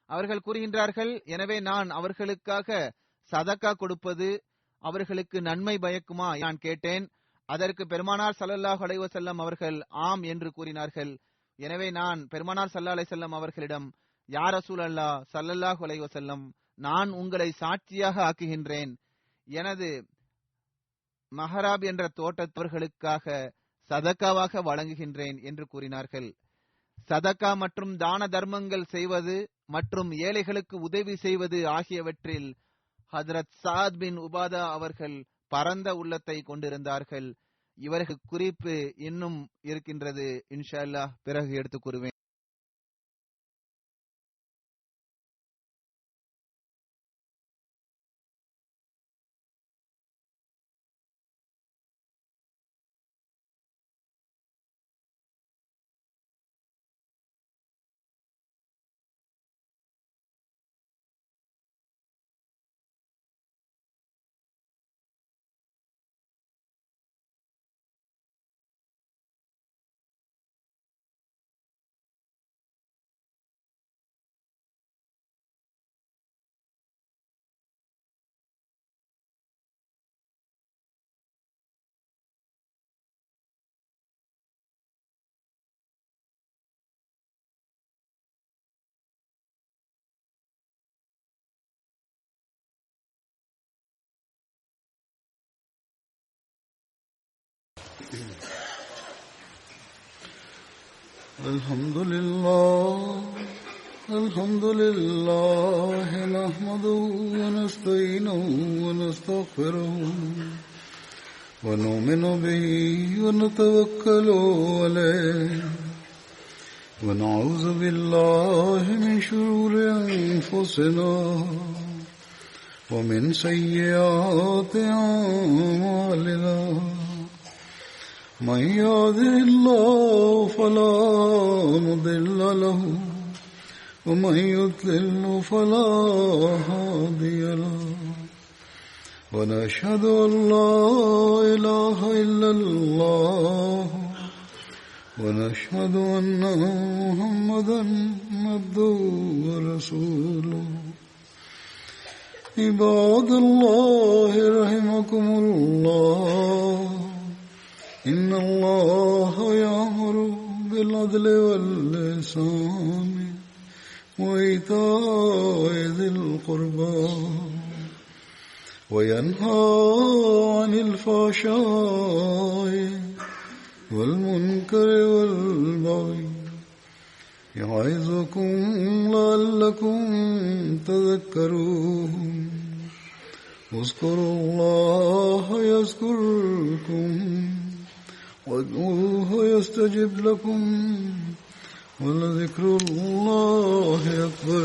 அவர்கள் கூறுகின்றார்கள், எனவே நான் அவர்களுக்காக சதக்கா கொடுப்பது அவர்களுக்கு நன்மை பயக்குமா நான் கேட்டேன். அதற்கு பெருமானார் ஸல்லல்லாஹு அலைஹி வஸல்லம் அவர்கள் ஆம் என்று கூறினார்கள். எனவே நான் பெருமானார் ஸல்லல்லாஹு அலைஹி வஸல்லம் அவர்களிடம், யா ரசூலல்லாஹ் ஸல்லல்லாஹு அலைஹி வஸல்லம், நான் உங்களை சாட்சியாக ஆக்குகின்றேன், எனது மஹராப் என்ற தோட்டத்தவர்களுக்காக சதக்காவாக வழங்குகின்றேன் என்று கூறினார்கள். சதக்கா மற்றும் தான தர்மங்கள் செய்வது மற்றும் ஏழைகளுக்கு உதவி செய்வது ஆகியவற்றில் ஹஜ்ரத் சஅத் பின் உபாதா அவர்கள் பரந்த உள்ளத்தை கொண்டிருந்தார்கள். இவருக்கு குறிப்பு இன்னும் இருக்கின்றது, இன்ஷா அல்லாஹ் பிறகு எடுத்துக் கூறுவேன். الحمد لله نحمده ونستعينه ونستغفره ونؤمن به ونتوكل عليه ونعوذ بالله من شرور أنفسنا ومن سيئات أعمالنا من يهده الله فلا مضل له ومن يضلل فلا هادي له ونشهد أن لا إله إلا الله ونشهد أن محمدا عبده ورسوله عباد الله رحمكم الله إن الله يأمر بالعدل والإحسان وإيتاء ذي القربى وينهى عن الفحشاء والمنكر والبغي يعظكم لعلكم تذكرون اذكروا الله يذكركم وادعوه يستجب لكم ولذكر الله أكبر.